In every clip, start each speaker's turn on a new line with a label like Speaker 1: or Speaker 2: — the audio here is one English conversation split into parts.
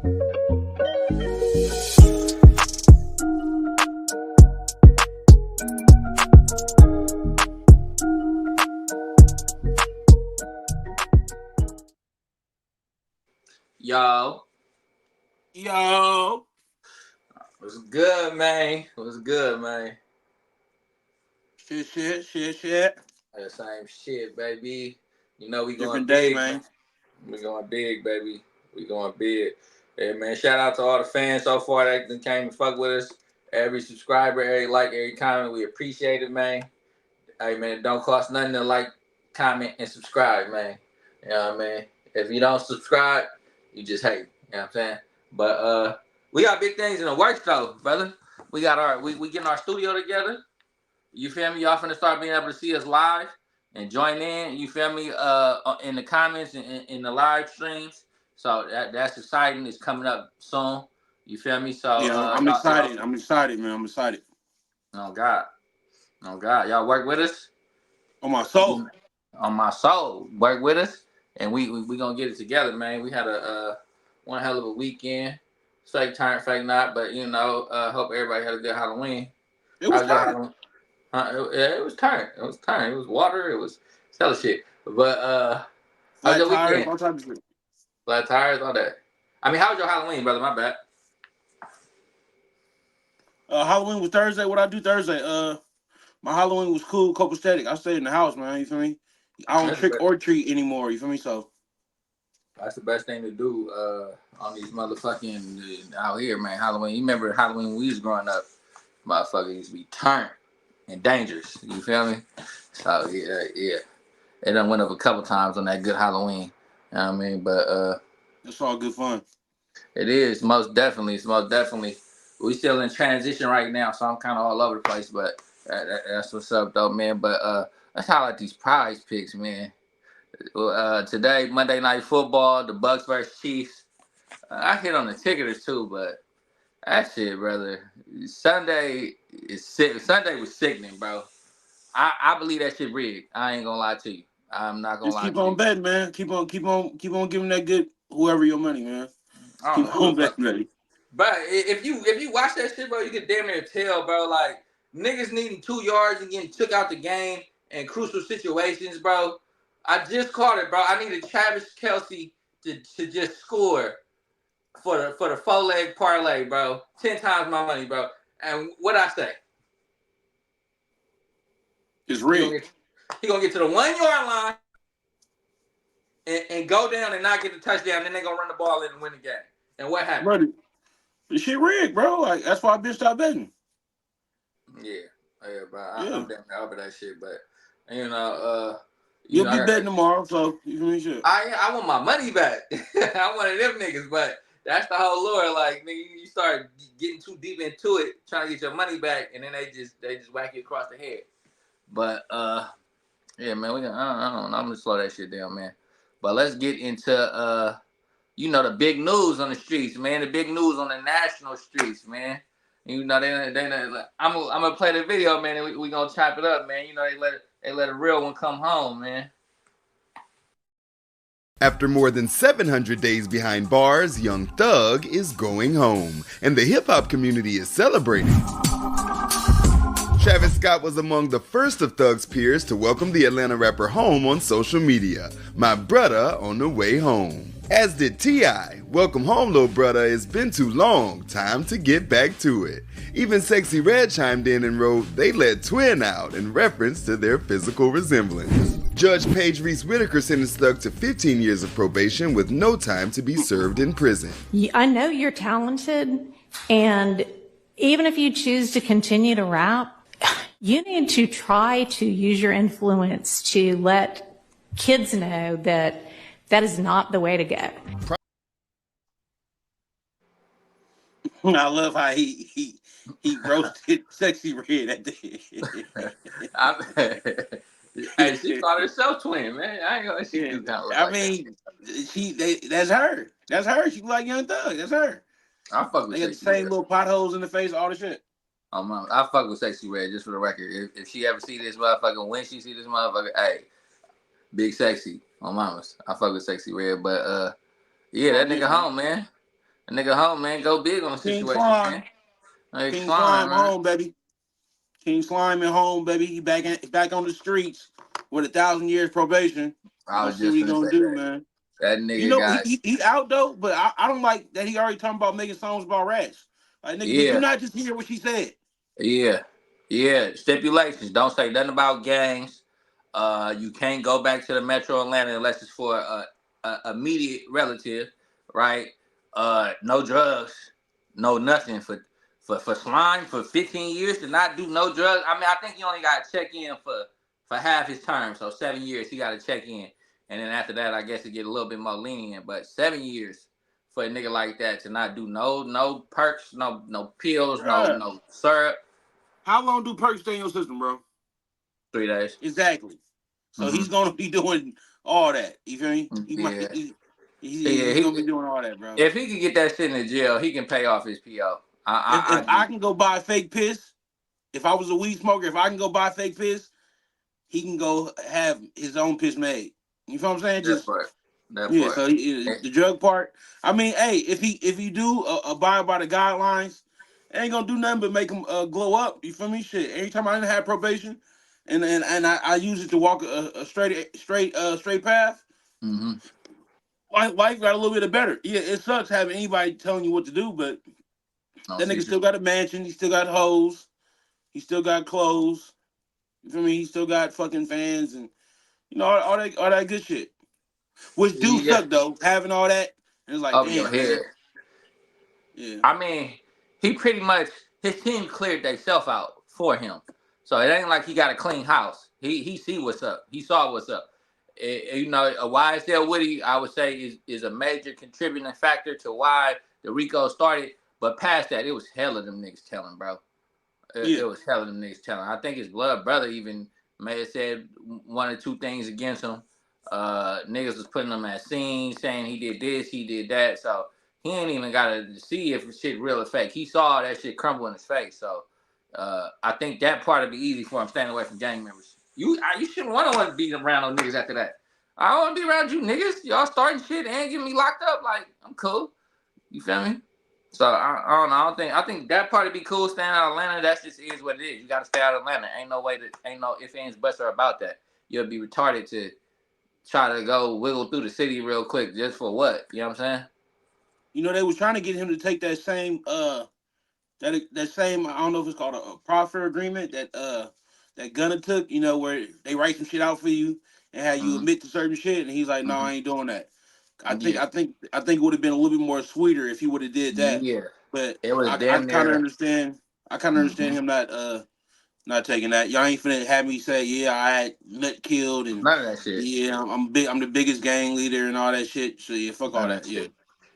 Speaker 1: Yo.
Speaker 2: What's good, man? What's good, man?
Speaker 1: Shit.
Speaker 2: That same shit, baby. You know we going
Speaker 1: Different day,
Speaker 2: big, man.
Speaker 1: man.
Speaker 2: We going big, baby. We going big. Hey, man, shout out to all the fans so far that came and fuck with us. Every subscriber, every like, every comment, we appreciate it, man. Hey, man, it don't cost nothing to like, comment, and subscribe, man. You know what I mean? If you don't subscribe, you just hate. You know what I'm saying? But we got big things in the works, though, brother. We got we getting our studio together. You feel me? Y'all finna start being able to see us live and join in. You feel me? In the comments and in the live streams. So that's exciting. It's coming up soon. You feel me? So
Speaker 1: Yeah, I'm excited. I'm excited, man. I'm excited.
Speaker 2: Oh God, oh God, y'all work with us.
Speaker 1: On my soul.
Speaker 2: On my soul, work with us, and we gonna get it together, man. We had a one hell of a weekend. Fake turn, fake not, but you know, hope everybody had a good Halloween.
Speaker 1: It was
Speaker 2: Halloween? It was turn. It was turn. It was water. It was hella shit. But how's
Speaker 1: flat
Speaker 2: your
Speaker 1: tires,
Speaker 2: weekend?
Speaker 1: all types of shit.
Speaker 2: Flat tires, all that. I mean, how was your Halloween, brother? My bad.
Speaker 1: Halloween was Thursday. What I do Thursday? My Halloween was cool, copacetic. I stayed in the house, man. You feel me? I don't trick or treat anymore. You feel me? So
Speaker 2: that's the best thing to do on these motherfucking out here, man. Halloween. You remember Halloween when we was growing up? Motherfuckers used to be turned and dangerous. You feel me? So yeah. It done went up a couple times on that good Halloween. You know what I mean? But
Speaker 1: it's all good fun.
Speaker 2: it is most definitely. It's most definitely. We still in transition right now, so I'm kind of all over the place. But that's what's up, though, man. But let's highlight these prize picks, man. Today, Monday Night Football, the Bucks versus Chiefs. I hit on the ticketers too, but that shit, brother. Sunday is sick. Sunday was sickening, bro. I believe that shit rigged. I ain't gonna lie to you. I'm not gonna
Speaker 1: Just
Speaker 2: lie
Speaker 1: keep
Speaker 2: to
Speaker 1: on
Speaker 2: you.
Speaker 1: betting, man. Keep on giving that good whoever your money, man.
Speaker 2: I don't know
Speaker 1: Keep
Speaker 2: who
Speaker 1: on
Speaker 2: the fuck.
Speaker 1: betting, ready.
Speaker 2: But if you watch that shit, bro, you can damn near tell, bro. Like niggas needing 2 yards and getting took out the game in crucial situations, bro. I just caught it, bro. I needed Travis Kelce to just score for the 4-leg parlay, bro. 10 times my money, bro. And what I say?
Speaker 1: It's rigged.
Speaker 2: He gonna get to the 1 yard line and go down and not get the touchdown. Then they gonna run the ball in and win the game. And what happened?
Speaker 1: Brother, this shit rigged, bro. Like that's why I bitched out betting.
Speaker 2: Yeah, bro.
Speaker 1: Yeah.
Speaker 2: I'm damn over that shit, but you
Speaker 1: You'll
Speaker 2: know,
Speaker 1: be betting tomorrow, so you feel me? Shit.
Speaker 2: I want my money back. I'm one of them niggas, but that's the whole lure. Like, nigga, you start getting too deep into it, trying to get your money back, and then they just whack you across the head. But yeah, man, I don't know. I'm gonna slow that shit down, man. But let's get into the big news on the streets, man. The big news on the national streets, man. You know, I'm gonna play the video, man, and we gonna chop it up, man. You know, they let a real one come home, man.
Speaker 3: After more than 700 days behind bars, Young Thug is going home, and the hip-hop community is celebrating. Travis Scott was among the first of Thug's peers to welcome the Atlanta rapper home on social media. My brother on the way home. As did T.I. Welcome home, little brother. It's been too long. Time to get back to it. Even Sexy Red chimed in and wrote, they let Twin out in reference to their physical resemblance. Judge Paige Reese Whitaker sentenced Thug to 15 years of probation with no time to be served in prison.
Speaker 4: I know you're talented, and even if you choose to continue to rap, you need to try to use your influence to let kids know that that is not the way to go.
Speaker 1: I love how he roasted Sexy Red at the
Speaker 2: end. Hey, she called herself Twin, man. I ain't gonna. She do kind of look like
Speaker 1: that. That's her. That's her. She like Young Thug. That's her.
Speaker 2: I fuck with.
Speaker 1: They got the same little potholes in the face, all the shit.
Speaker 2: I fuck with Sexy Red, just for the record. If she ever see this motherfucker, when she see this motherfucker, hey, Big Sexy on mamas. I fuck with Sexy Red, but yeah, that nigga home, man. A nigga home, man. Go big on the
Speaker 1: King
Speaker 2: situation, man.
Speaker 1: Slime.
Speaker 2: Like
Speaker 1: King
Speaker 2: slime,
Speaker 1: Slime
Speaker 2: man.
Speaker 1: home, baby. King Slime at home, baby. He back on the streets with 1,000 years probation. We
Speaker 2: I
Speaker 1: gonna
Speaker 2: was
Speaker 1: see what
Speaker 2: just
Speaker 1: he
Speaker 2: gonna
Speaker 1: gonna
Speaker 2: say
Speaker 1: do,
Speaker 2: that.
Speaker 1: man.
Speaker 2: That
Speaker 1: You
Speaker 2: nigga
Speaker 1: know,
Speaker 2: got
Speaker 1: he out though, but I don't like that he already talking about making songs about rats. Like, nigga, did you
Speaker 2: yeah,
Speaker 1: not just hear what she said?
Speaker 2: yeah. Stipulations. Don't say nothing about gangs. You can't go back to the Metro Atlanta unless it's for a immediate relative, right? No drugs, no nothing for Slime for 15 years to not do no drugs. I mean, I think he only got to check in for half his term, so 7 years he got to check in, and then after that, I guess it get a little bit more lenient. But 7 years for a nigga like that to not do no perks, no pills,
Speaker 1: Bruh,
Speaker 2: no syrup.
Speaker 1: how long do perks stay in your system, bro?
Speaker 2: 3 days.
Speaker 1: Exactly. So
Speaker 2: Mm-hmm.
Speaker 1: he's gonna be doing all that. You feel me? He might.
Speaker 2: Yeah, yeah.
Speaker 1: He's gonna be doing all that, bro.
Speaker 2: If he can get that shit in the jail, he can pay off his PO.
Speaker 1: If
Speaker 2: I
Speaker 1: I
Speaker 2: get
Speaker 1: can go buy fake piss, if I was a weed smoker, if I can go buy fake piss, he can go have his own piss made. You feel what I'm saying?
Speaker 2: that
Speaker 1: Just
Speaker 2: part. That
Speaker 1: yeah.
Speaker 2: part.
Speaker 1: So the drug part. I mean, hey, if you do abide by the guidelines, it ain't gonna do nothing but make him glow up. You feel me? Shit. Every time I didn't have probation, and I use it to walk a straight path.
Speaker 2: Mm-hmm.
Speaker 1: Life got a little bit better. Yeah, it sucks having anybody telling you what to do, but
Speaker 2: No
Speaker 1: that nigga
Speaker 2: secret.
Speaker 1: still got a mansion. He still got hoes. He still got clothes. You feel me? He still got fucking fans and all that good shit. Which do
Speaker 2: Yeah.
Speaker 1: suck though, having all that. And it's like,
Speaker 2: Over your
Speaker 1: damn,
Speaker 2: head.
Speaker 1: man. Yeah.
Speaker 2: I mean, he pretty much his team cleared themselves out for him, so it ain't like he got a clean house. He see what's up. He saw what's up. You know, a YSL Woody, I would say, is a major contributing factor to why the Rico started. But past that, it was hell of them niggas telling, bro.
Speaker 1: Yeah.
Speaker 2: It was hell of them niggas telling. I think his blood brother even may have said one or two things against him. Niggas was putting him at scenes, saying he did this, he did that. So he ain't even gotta see if shit real or fake. He saw that shit crumble in his face. So I think that part would be easy for him staying away from gang members. You shouldn't want to be around those niggas after that. I don't want to be around you niggas. Y'all starting shit and getting me locked up. Like, I'm cool. You feel me? So I don't know. I think that part would be cool staying out of Atlanta. That just is what it is. You got to stay out of Atlanta. Ain't no ifs, ands, buts are about that. You'll be retarded to try to go wiggle through the city real quick just for what? You know what I'm saying?
Speaker 1: You know, they was trying to get him to take that same that same, I don't know if it's called a proffer agreement that Gunna took, you know, where they write some shit out for you and have you
Speaker 2: Mm-hmm.
Speaker 1: admit to certain shit, and he's like, no, I
Speaker 2: Mm-hmm.
Speaker 1: ain't doing that.
Speaker 2: Yeah.
Speaker 1: I think it would have been a little bit more sweeter if he would have did that.
Speaker 2: Yeah.
Speaker 1: But
Speaker 2: It was
Speaker 1: I
Speaker 2: damn
Speaker 1: kind of
Speaker 2: near.
Speaker 1: understand. I kind of
Speaker 2: Mm-hmm.
Speaker 1: understand him not taking that. Y'all ain't finna have me say, yeah, I had nut killed and
Speaker 2: None of that shit.
Speaker 1: yeah, I'm big. I'm the biggest gang leader and all that shit. So yeah, fuck all
Speaker 2: None of
Speaker 1: that.
Speaker 2: that
Speaker 1: Yeah,
Speaker 2: shit.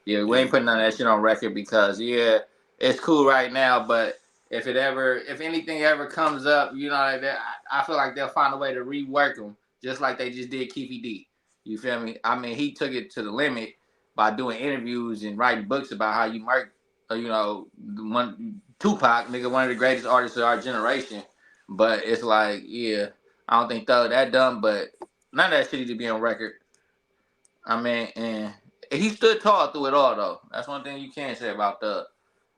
Speaker 2: Yeah, we
Speaker 1: yeah,
Speaker 2: ain't putting none of that shit on record because it's cool right now, but if anything ever comes up, you know, I feel like they'll find a way to rework them, just like they just did Keefy D. You feel me? I mean, he took it to the limit by doing interviews and writing books about how you murk, Tupac, nigga, one of the greatest artists of our generation. But it's like, yeah, I don't think Thug that dumb, but none of that shit need to be on record. I mean, and he stood tall through it all, though. That's one thing you can't say about Thug.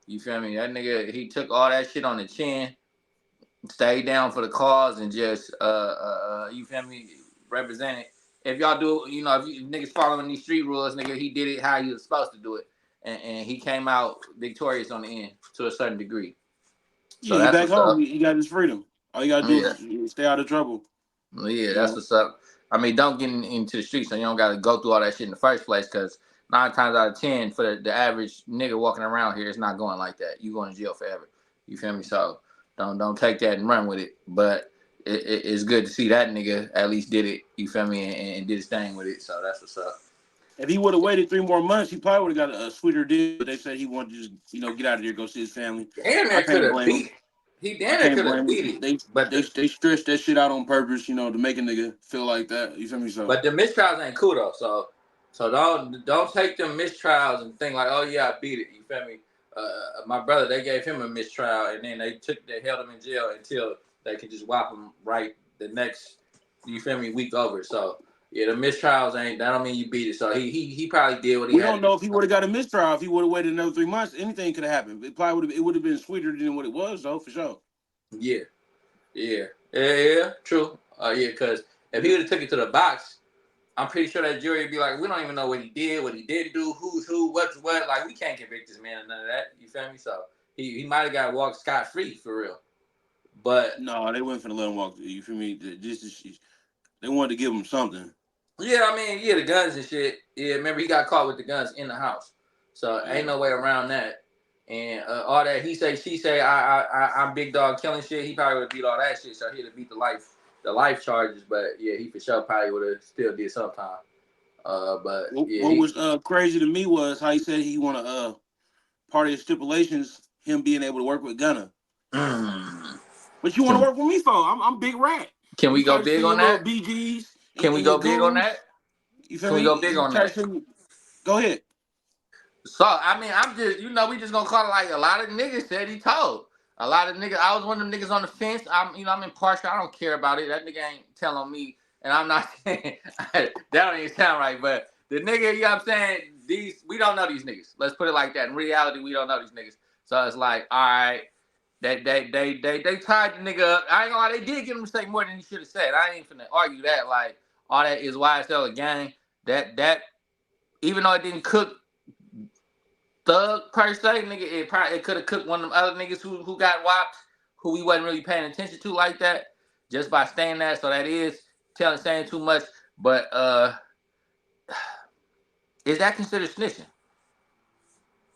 Speaker 2: You feel me? That nigga, he took all that shit on the chin, stayed down for the cause, and just, you feel me, represented. If y'all do, if niggas following these street rules, nigga, he did it how he was supposed to do it. And he came out victorious on the end to a certain degree. So
Speaker 1: yeah. He
Speaker 2: that's
Speaker 1: back
Speaker 2: what's
Speaker 1: home.
Speaker 2: up.
Speaker 1: He got his freedom. All you gotta do
Speaker 2: Yeah.
Speaker 1: is stay out of trouble.
Speaker 2: Yeah,
Speaker 1: You
Speaker 2: that's
Speaker 1: know.
Speaker 2: what's up. I mean, don't get into the streets so you don't got to go through all that shit in the first place because 9 times out of 10 for the average nigga walking around here, it's not going like that. You going to jail forever. You feel me? So don't take that and run with it. But it's good to see that nigga at least did it. You feel me? And did his thing with it. So that's what's up.
Speaker 1: If he would have waited 3 more months, he probably would have got a sweeter deal. But they said he wanted to just get out of there, go see his family.
Speaker 2: Damn
Speaker 1: I
Speaker 2: near could
Speaker 1: can't
Speaker 2: have
Speaker 1: blame him.
Speaker 2: beat. He
Speaker 1: I
Speaker 2: damn near
Speaker 1: can't
Speaker 2: could have
Speaker 1: blame
Speaker 2: beat
Speaker 1: him.
Speaker 2: it. But
Speaker 1: They stretched that shit out on purpose, to make a nigga feel like that. You feel me? So
Speaker 2: the mistrials ain't cool though. So don't take them mistrials and think like, oh yeah, I beat it. You feel me? My brother, they gave him a mistrial and then they held him in jail until they could just whop him right the next, you feel me, week over. So Yeah, the mistrials ain't. That don't mean you beat it. So he probably did what he
Speaker 1: We
Speaker 2: had
Speaker 1: don't
Speaker 2: to do.
Speaker 1: know if he would have got a mistrial. If he would have waited another 3 months, anything could have happened. It probably would have been sweeter than what it was, though, for sure.
Speaker 2: Yeah, yeah. True. Yeah, because if he would have took it to the box, I'm pretty sure that jury would be like, we don't even know what he did, what he didn't do, who's who, what's what. Like, we can't convict this man of none of that. You feel me? So he might have got walked scot free for real. But
Speaker 1: No, they weren't finna let him walk. You feel me? They wanted to give him something.
Speaker 2: yeah, I mean, yeah, the guns and shit. Yeah, remember he got caught with the guns in the house, so
Speaker 1: Yeah.
Speaker 2: ain't no way around that. And all that he say, she say, I'm big dog killing shit. He probably would have beat all that shit, so he'd have beat the life charges. But yeah, he for sure probably would have still did some time. But yeah,
Speaker 1: What was crazy to me was how he said he want to part of his stipulations him being able to work with Gunna.
Speaker 2: Mm.
Speaker 1: What you want to work with me for? I'm big rat.
Speaker 2: Can
Speaker 1: You
Speaker 2: we go
Speaker 1: start to see
Speaker 2: big
Speaker 1: your
Speaker 2: on
Speaker 1: little
Speaker 2: that?
Speaker 1: BGs
Speaker 2: Can we
Speaker 1: and your
Speaker 2: go big on
Speaker 1: goons.
Speaker 2: that?
Speaker 1: You feel
Speaker 2: Can we
Speaker 1: me?
Speaker 2: go big
Speaker 1: You
Speaker 2: on
Speaker 1: start
Speaker 2: that?
Speaker 1: to see, go ahead.
Speaker 2: So I mean, I'm just we just gonna call it like a lot of niggas said he told. A lot of niggas. I was one of them niggas on the fence. I'm impartial. I don't care about it. That nigga ain't telling me, and I'm not saying that don't even sound right. But the nigga, you know what I'm saying? We don't know these niggas. Let's put it like that. In reality, we don't know these niggas. So it's like, all right, they tied the nigga up. I ain't gonna lie, they did get him to say more than he should have said. I ain't finna argue that. Like all that is YSL a gang. That even though it didn't cook Thug per se, nigga, it could have cooked one of them other niggas who got whopped, who we wasn't really paying attention to like that, just by staying there. So that is saying too much. But is that considered snitching?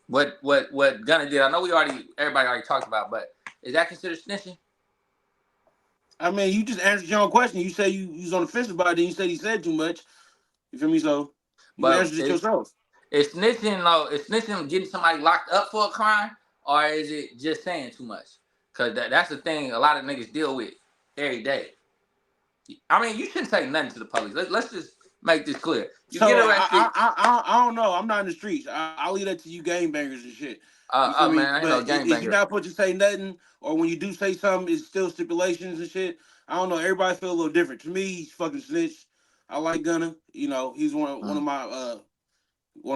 Speaker 2: What Gunna did? I know everybody already talked about, but is that considered snitching?
Speaker 1: I mean, you just answered your own question. You say you was on the fence about it, then you said he said too much. You feel me? So you
Speaker 2: But
Speaker 1: answered it yourself.
Speaker 2: is snitching though? Is snitching getting somebody locked up for a crime, or is it just saying too much? Cause that's the thing a lot of niggas deal with every day. I mean, you shouldn't say nothing to the police. Let's just make this clear. You get
Speaker 1: So
Speaker 2: arrested.
Speaker 1: I don't know. I'm not in the streets. I'll leave that to you game bangers and shit. You feel me?
Speaker 2: Man, I ain't no
Speaker 1: But if you're
Speaker 2: gangbanger.
Speaker 1: not supposed to say nothing, or when you do say something, it's still stipulations and shit. I don't know. Everybody feel a little different. To me, he's fucking snitch. I like Gunna. You know, he's one of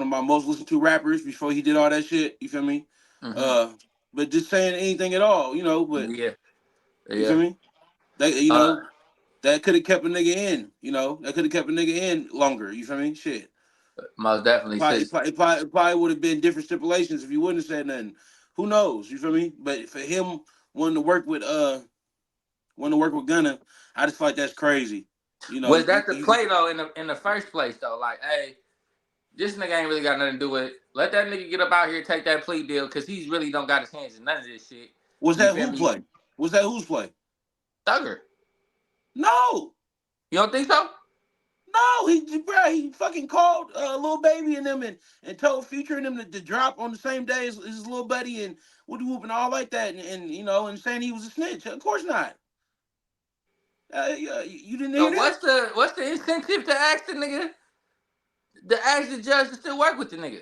Speaker 1: my most listened to rappers before he did all that shit. You feel me?
Speaker 2: Mm-hmm.
Speaker 1: Uh, but just saying anything at all, you know. But
Speaker 2: Yeah,
Speaker 1: you feel
Speaker 2: yeah.
Speaker 1: me? They, you
Speaker 2: Uh,
Speaker 1: know, that could have kept a nigga in. You know, that could have kept a nigga in longer. You feel me? Shit.
Speaker 2: Most definitely, sis.
Speaker 1: It probably would have been different stipulations if he wouldn't have said nothing. Who knows? You feel me? But for him wanting to work with Gunna, I just feel like that's crazy. You know,
Speaker 2: Was that the play though in the first place though? Like, hey, this nigga ain't really got nothing to do with it. Let that nigga get up out here and take that plea deal because he's really don't got his hands in none of this shit.
Speaker 1: was
Speaker 2: You
Speaker 1: that
Speaker 2: feel
Speaker 1: who
Speaker 2: me?
Speaker 1: play? Was that who's play?
Speaker 2: Thugger.
Speaker 1: No,
Speaker 2: You don't think so?
Speaker 1: no, he fucking called Lil Baby and them and told Future and them to drop on the same day as his little buddy and Woody Whoop and all like that and you know and saying he was a snitch. Of course not. You didn't hear
Speaker 2: So
Speaker 1: that?
Speaker 2: what's the incentive to ask the nigga to ask the judge to still work with the nigga?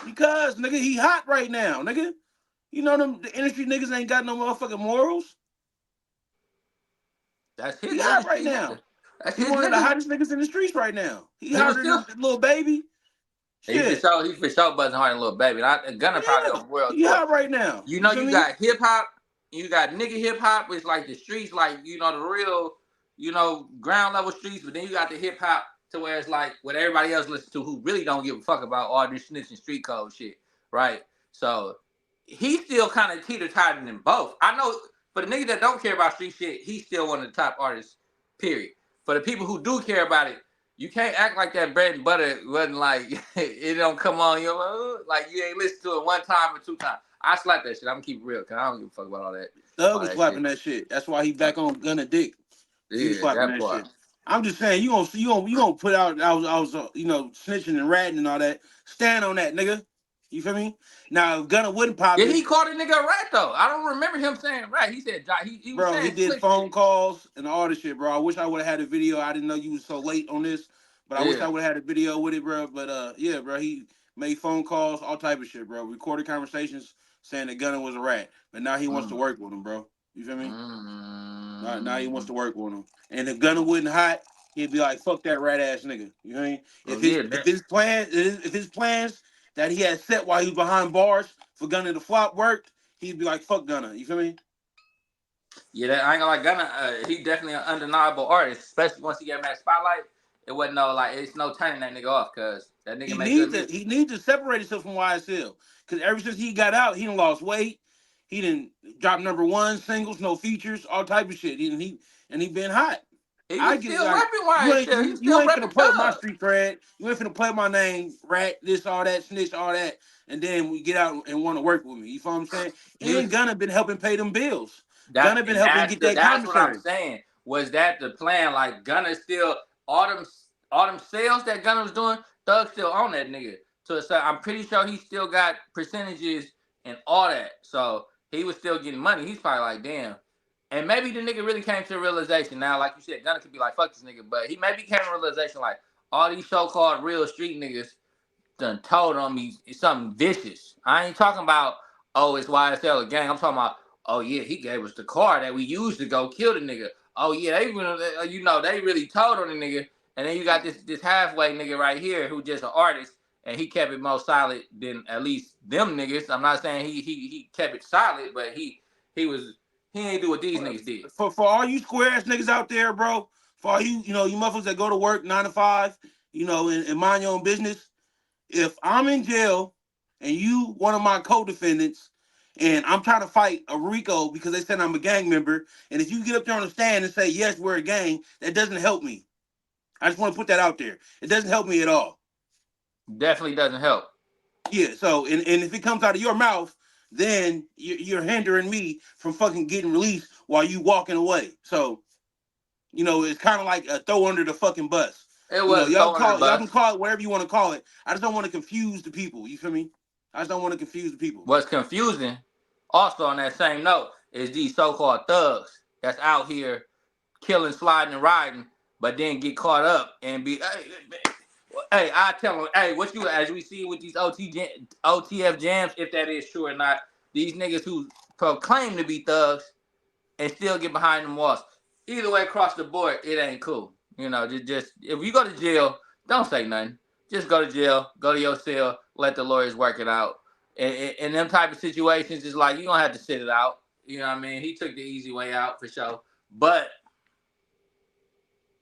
Speaker 1: Because nigga, he hot right now, nigga. You know them the industry niggas ain't got no motherfucking morals.
Speaker 2: That's
Speaker 1: He
Speaker 2: his
Speaker 1: hot right
Speaker 2: industry
Speaker 1: now.
Speaker 2: nigga. That's
Speaker 1: He
Speaker 2: his
Speaker 1: one of the
Speaker 2: nigga.
Speaker 1: hottest niggas in the streets right now. He
Speaker 2: He was
Speaker 1: hotter
Speaker 2: still
Speaker 1: than Lil Baby. Shit.
Speaker 2: he for sure buzzing hard in Little Baby. And Gunna probably
Speaker 1: Yeah.
Speaker 2: on world
Speaker 1: He
Speaker 2: tour.
Speaker 1: hot right now.
Speaker 2: You
Speaker 1: You
Speaker 2: know,
Speaker 1: feel
Speaker 2: you
Speaker 1: me?
Speaker 2: got hip hop, you got nigga hip hop, which like the streets, like the real, ground level streets. But then you got the hip hop to where it's like what everybody else listens to, who really don't give a fuck about all this snitching street code shit, right? So he still kind of teeter tottering in both. I know for the niggas that don't care about street shit, he's still one of the top artists. Period. For the people who do care about it, you can't act like that bread and butter wasn't like it don't come on. Like you ain't listened to it one time or two times. I slap that shit. I'm gonna keep it real because I don't give a fuck about
Speaker 1: Thug
Speaker 2: all
Speaker 1: was
Speaker 2: that
Speaker 1: slapping
Speaker 2: shit.
Speaker 1: that shit. That's why he back on Gunna dick. He was
Speaker 2: Yeah,
Speaker 1: slapping
Speaker 2: that
Speaker 1: that
Speaker 2: part.
Speaker 1: shit. I'm just saying, you gonna put out I was snitching and ratting and all that. Stand on that, nigga. You feel me? Now if Gunna wasn't
Speaker 2: Did he
Speaker 1: popping,
Speaker 2: call the nigga a rat though? I don't remember him saying rat. He said he was
Speaker 1: bro, he
Speaker 2: saying
Speaker 1: did
Speaker 2: slick
Speaker 1: phone
Speaker 2: shit.
Speaker 1: calls and all this shit, bro. I wish I would have had a video. I didn't know you was so late on this, but I wish
Speaker 2: Yeah.
Speaker 1: I would have had a video with it, bro. But yeah, bro, he made phone calls, all type of shit, bro. Recorded conversations saying that Gunna was a rat, but now he wants to
Speaker 2: Mm.
Speaker 1: work with him, bro. You feel me? Now he wants
Speaker 2: Mm.
Speaker 1: to work with him. And if Gunna wasn't hot, he'd be like, "Fuck that rat ass nigga." You know what I mean?
Speaker 2: Oh, yeah,
Speaker 1: If his plans that he had set while he was behind bars for Gunna to flop worked, he'd be like, "Fuck Gunna." You feel me?
Speaker 2: yeah, that, I ain't gonna like Gunna. He definitely an undeniable artist, especially once he got in that spotlight. It wasn't no like it's no turning that nigga off because that nigga make good music.
Speaker 1: He needs to separate himself from YSL because ever since he got out, he done lost weight. He didn't drop #1 singles, no features, all type of shit. He been hot.
Speaker 2: He
Speaker 1: I
Speaker 2: was
Speaker 1: get
Speaker 2: still
Speaker 1: like
Speaker 2: rapping YSL. He was
Speaker 1: you
Speaker 2: still
Speaker 1: ain't finna
Speaker 2: rapping
Speaker 1: play with my
Speaker 2: Thug.
Speaker 1: street cred. You ain't finna play my name, rat, this, all that, snitch, all that, and then we get out and want to work with me. You feel what I'm saying?
Speaker 2: He was
Speaker 1: And Gunna been helping pay them bills.
Speaker 2: that,
Speaker 1: Gunna been
Speaker 2: and
Speaker 1: helping get that
Speaker 2: that's what I'm
Speaker 1: commissary.
Speaker 2: saying. Was that the plan? Like Gunna still all them sales that Gunna was doing, Thug still on that nigga. So I'm pretty sure he still got percentages and all that. So he was still getting money. He's probably like, damn. And maybe the nigga really came to a realization now, like you said, Gunna could be like, fuck this nigga, but he maybe came to a realization like all these so-called real street niggas done told on me something vicious. I ain't talking about, oh, it's YSL a gang. I'm talking about, oh yeah, he gave us the car that we used to go kill the nigga. Oh yeah, they really told on the nigga. And then you got this halfway nigga right here who just an artist, and he kept it more solid than at least them niggas. I'm not saying he kept it solid, but he ain't do what these niggas did.
Speaker 1: For all you square ass niggas out there, bro, for all you you motherfuckers that go to work 9 to 5, and mind your own business. If I'm in jail and you one of my co-defendants and I'm trying to fight a RICO because they said I'm a gang member, and if you get up there on the stand and say yes, we're a gang, that doesn't help me. I just want to put that out there. It doesn't help me at all.
Speaker 2: Definitely doesn't help.
Speaker 1: Yeah. So and if it comes out of your mouth, then you're hindering me from fucking getting released while you walking away. So it's kind of like a throw under the fucking bus.
Speaker 2: It was throwing under the
Speaker 1: Y'all can
Speaker 2: bus.
Speaker 1: call it whatever you want to call it. I just don't want to confuse the people. You feel me? I just don't want to confuse the people.
Speaker 2: What's confusing, also on that same note, is these so-called thugs that's out here killing, sliding, and riding, but then get caught up and be, hey, I tell them, hey, what you, as we see with these OTF jams, if that is true or not, these niggas who proclaim to be thugs and still get behind them walls. Either way, across the board, it ain't cool. Just if you go to jail, don't say nothing. Just go to jail, go to your cell, let the lawyers work it out. And them type of situations is like you don't have to sit it out. You know what I mean? He took the easy way out for sure. But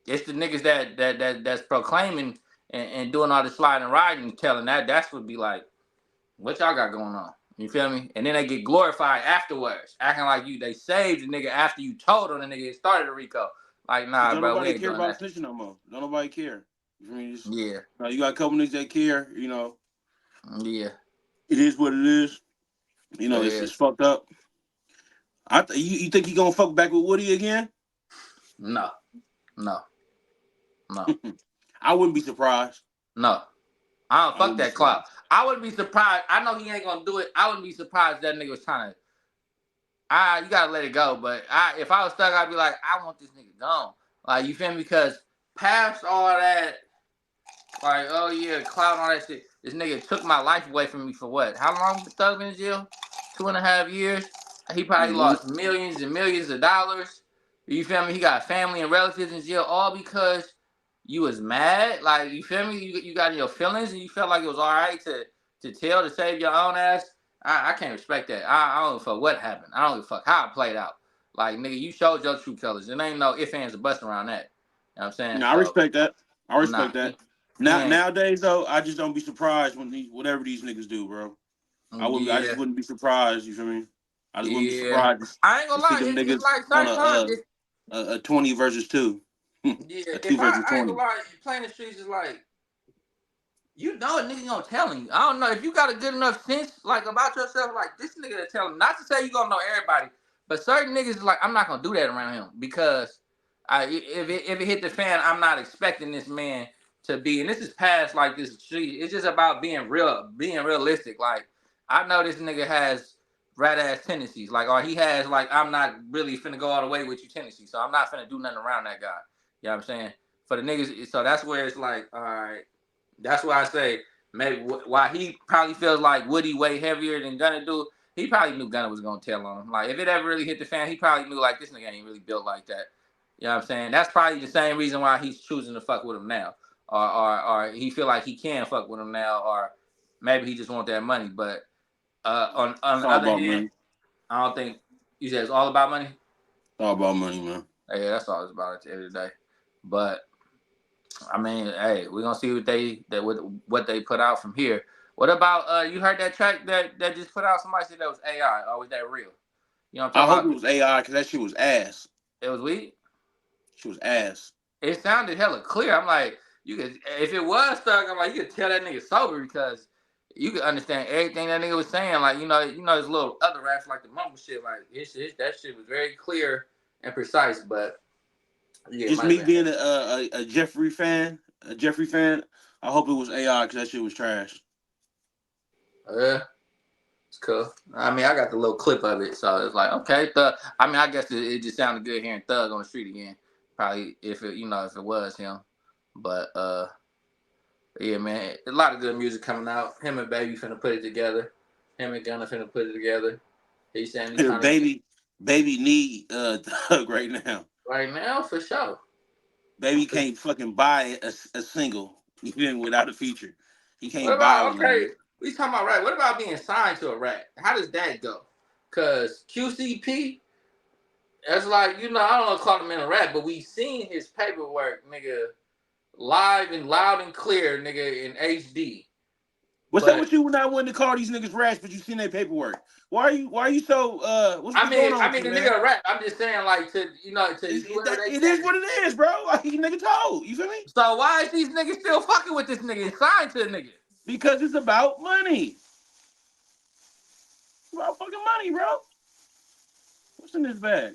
Speaker 2: it's the niggas that's proclaiming and doing all the sliding and riding, telling that's what be like, what y'all got going on? You feel me? And then they get glorified afterwards, acting like they saved the nigga after you told on the nigga it started a Rico. Like, nah,
Speaker 1: Don't
Speaker 2: bro, we
Speaker 1: nobody
Speaker 2: ain't
Speaker 1: care
Speaker 2: doing
Speaker 1: about
Speaker 2: that.
Speaker 1: snitching no more. Don't nobody care. You feel me?
Speaker 2: Yeah.
Speaker 1: You got a couple niggas that care.
Speaker 2: Yeah.
Speaker 1: It is what it is.
Speaker 2: It
Speaker 1: It's
Speaker 2: is.
Speaker 1: fucked up. You think he gonna fuck back with Woody again?
Speaker 2: No. No. No.
Speaker 1: I wouldn't be surprised.
Speaker 2: No. I don't
Speaker 1: I
Speaker 2: fuck
Speaker 1: wouldn't be
Speaker 2: that clout.
Speaker 1: surprised.
Speaker 2: I wouldn't be surprised. I know he ain't gonna do it. I wouldn't be surprised if that nigga was trying to. You gotta let it go. But if I was stuck, I'd be like, I want this nigga gone. Like, you feel me? Because past all that, like, oh yeah, clout and all that shit. This nigga took my life away from me for what? How long Thug been in jail? 2.5 years. He probably
Speaker 1: Mm-hmm.
Speaker 2: lost millions and millions of dollars. You feel me? He got family and relatives in jail all because you was mad. Like, you feel me? You got in your feelings and you felt like it was all right to tell to save your own ass. I can't respect that. I don't give a fuck what happened. I don't give a fuck how it played out. Like, nigga, you showed your true colors. There ain't no ifs, ands, or buts around that. You know what I'm saying?
Speaker 1: No, I
Speaker 2: So,
Speaker 1: respect that. I
Speaker 2: nah,
Speaker 1: respect that.
Speaker 2: he
Speaker 1: Now
Speaker 2: ain't.
Speaker 1: nowadays though, I just don't be surprised when whatever these niggas do, bro. I just
Speaker 2: Yeah,
Speaker 1: wouldn't be surprised. You feel me? I just wouldn't be
Speaker 2: yeah.
Speaker 1: surprised
Speaker 2: I ain't gonna
Speaker 1: to see
Speaker 2: lie.
Speaker 1: them
Speaker 2: It's
Speaker 1: niggas
Speaker 2: like
Speaker 1: on
Speaker 2: certain times.
Speaker 1: a 20 versus 2,
Speaker 2: Yeah,
Speaker 1: a 2
Speaker 2: if
Speaker 1: versus
Speaker 2: I ain't
Speaker 1: 20.
Speaker 2: gonna lie, playing the streets is like, you know a nigga gonna tell him. I don't know if you got a good enough sense like about yourself, like this nigga to tell him. Not to say you gonna know everybody, but certain niggas is like, I'm not gonna do that around him because if it hit the fan, I'm not expecting this man to be. And this is past like this street. It's just about being real, being realistic. Like I know this nigga has rat ass tendencies, like or he has like I'm not really finna go all the way with you tendencies, so I'm not finna do nothing around that guy. You know what I'm saying? For the niggas, so that's where it's like, all right. That's why I say maybe why he probably feels like Woody way heavier than Gunna do. He probably knew Gunna was gonna tell on him. Like if it ever really hit the fan, he probably knew like this nigga ain't really built like that. You know what I'm saying? That's probably the same reason why he's choosing to fuck with him now, or he feel like he can fuck with him now, or maybe he just want that money. But on
Speaker 1: It's
Speaker 2: the
Speaker 1: all
Speaker 2: other
Speaker 1: about
Speaker 2: hand,
Speaker 1: money.
Speaker 2: I don't think you said it's all about money.
Speaker 1: It's all about money, man.
Speaker 2: Yeah, that's all it's about at the end of the day. But I mean, hey, we're gonna see what they put out from here. What about you heard that track that just put out? Somebody said that was AI, or was that real? You know what
Speaker 1: I
Speaker 2: I'm
Speaker 1: hope it
Speaker 2: talking about?
Speaker 1: was AI because that shit was ass.
Speaker 2: It was weak.
Speaker 1: She was ass.
Speaker 2: It sounded hella clear. I'm like, you could if it was stuck, I'm like, you could tell that nigga sober because you could understand everything that nigga was saying. Like, his little other raps like the mumble shit, like that shit was very clear and precise, but yeah, it
Speaker 1: Just
Speaker 2: might have
Speaker 1: me
Speaker 2: been.
Speaker 1: being a Jeffrey fan, I hope it was AI because that shit was trash.
Speaker 2: It's cool. I mean, I got the little clip of it, so it's like, okay, Thug. I mean, I guess it just sounded good hearing Thug on the street again. Probably if it was him, but yeah, man, a lot of good music coming out. Him and Baby finna put it together. Him and Gunna finna put it together. He's saying he's trying to
Speaker 1: baby need Thug right now.
Speaker 2: right now for sure.
Speaker 1: Baby can't fucking buy a single even without a feature. He
Speaker 2: What
Speaker 1: can't buy
Speaker 2: about
Speaker 1: one,
Speaker 2: okay?
Speaker 1: man.
Speaker 2: We talking about rap. What about being signed to a rap? How does that go? Cause QCP, that's like I don't know call him in a rap, but we seen his paperwork, nigga, live and loud and clear, nigga, in HD.
Speaker 1: What's up
Speaker 2: But
Speaker 1: with you not wanting to call these niggas rats, but you seen their paperwork? Why are you so what's going on
Speaker 2: I
Speaker 1: with
Speaker 2: mean
Speaker 1: you,
Speaker 2: the
Speaker 1: man?
Speaker 2: nigga a rap. I'm just saying like to whoever they
Speaker 1: It
Speaker 2: saying.
Speaker 1: is what it is, bro. Like he nigga told. You feel me?
Speaker 2: So why is these niggas still fucking with this nigga and signed to the nigga?
Speaker 1: Because it's about money. It's about fucking money, bro. What's in this bag?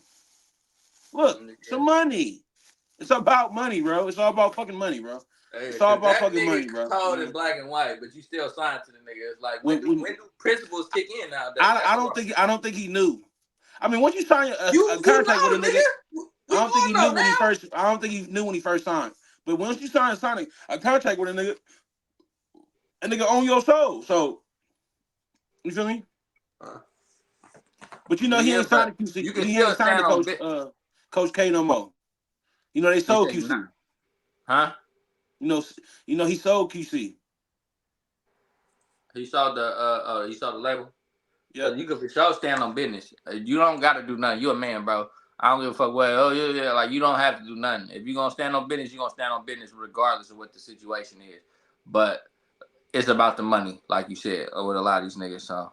Speaker 1: Look, some money. It's about money, bro. It's all about fucking money, bro.
Speaker 2: Hey,
Speaker 1: It's all
Speaker 2: cause
Speaker 1: about
Speaker 2: that
Speaker 1: fucking
Speaker 2: nigga
Speaker 1: money, bro.
Speaker 2: told in
Speaker 1: Mhm.
Speaker 2: black and white, but you still signed to the nigga. It's like when
Speaker 1: When,
Speaker 2: do
Speaker 1: when,
Speaker 2: when do principles kick in nowadays?
Speaker 1: I
Speaker 2: That's what
Speaker 1: don't think he knew. I mean, once you sign a
Speaker 2: you
Speaker 1: contract with a
Speaker 2: know,
Speaker 1: nigga,
Speaker 2: nigga. We
Speaker 1: I don't think
Speaker 2: all
Speaker 1: he
Speaker 2: know
Speaker 1: knew when he
Speaker 2: now.
Speaker 1: first. I don't think he knew when he first signed. But once you signing a contract with a nigga own your soul. So you feel me?
Speaker 2: Uh,
Speaker 1: But he
Speaker 2: yeah,
Speaker 1: ain't signed
Speaker 2: but
Speaker 1: to QC.
Speaker 2: you can
Speaker 1: He
Speaker 2: still
Speaker 1: ain't signed to
Speaker 2: stand on bit.
Speaker 1: Coach K no more. They
Speaker 2: You
Speaker 1: sold
Speaker 2: say you not,
Speaker 1: QC.
Speaker 2: huh?
Speaker 1: You know, he sold QC.
Speaker 2: He saw the label. Cause
Speaker 1: Yep.
Speaker 2: you can for sure stand on business. You don't gotta do nothing. You a man, bro. I don't give a fuck what. Oh yeah. Like you don't have to do nothing. If you gonna stand on business, you gonna stand on business regardless of what the situation is. But it's about the money, like you said, with a lot of these niggas. So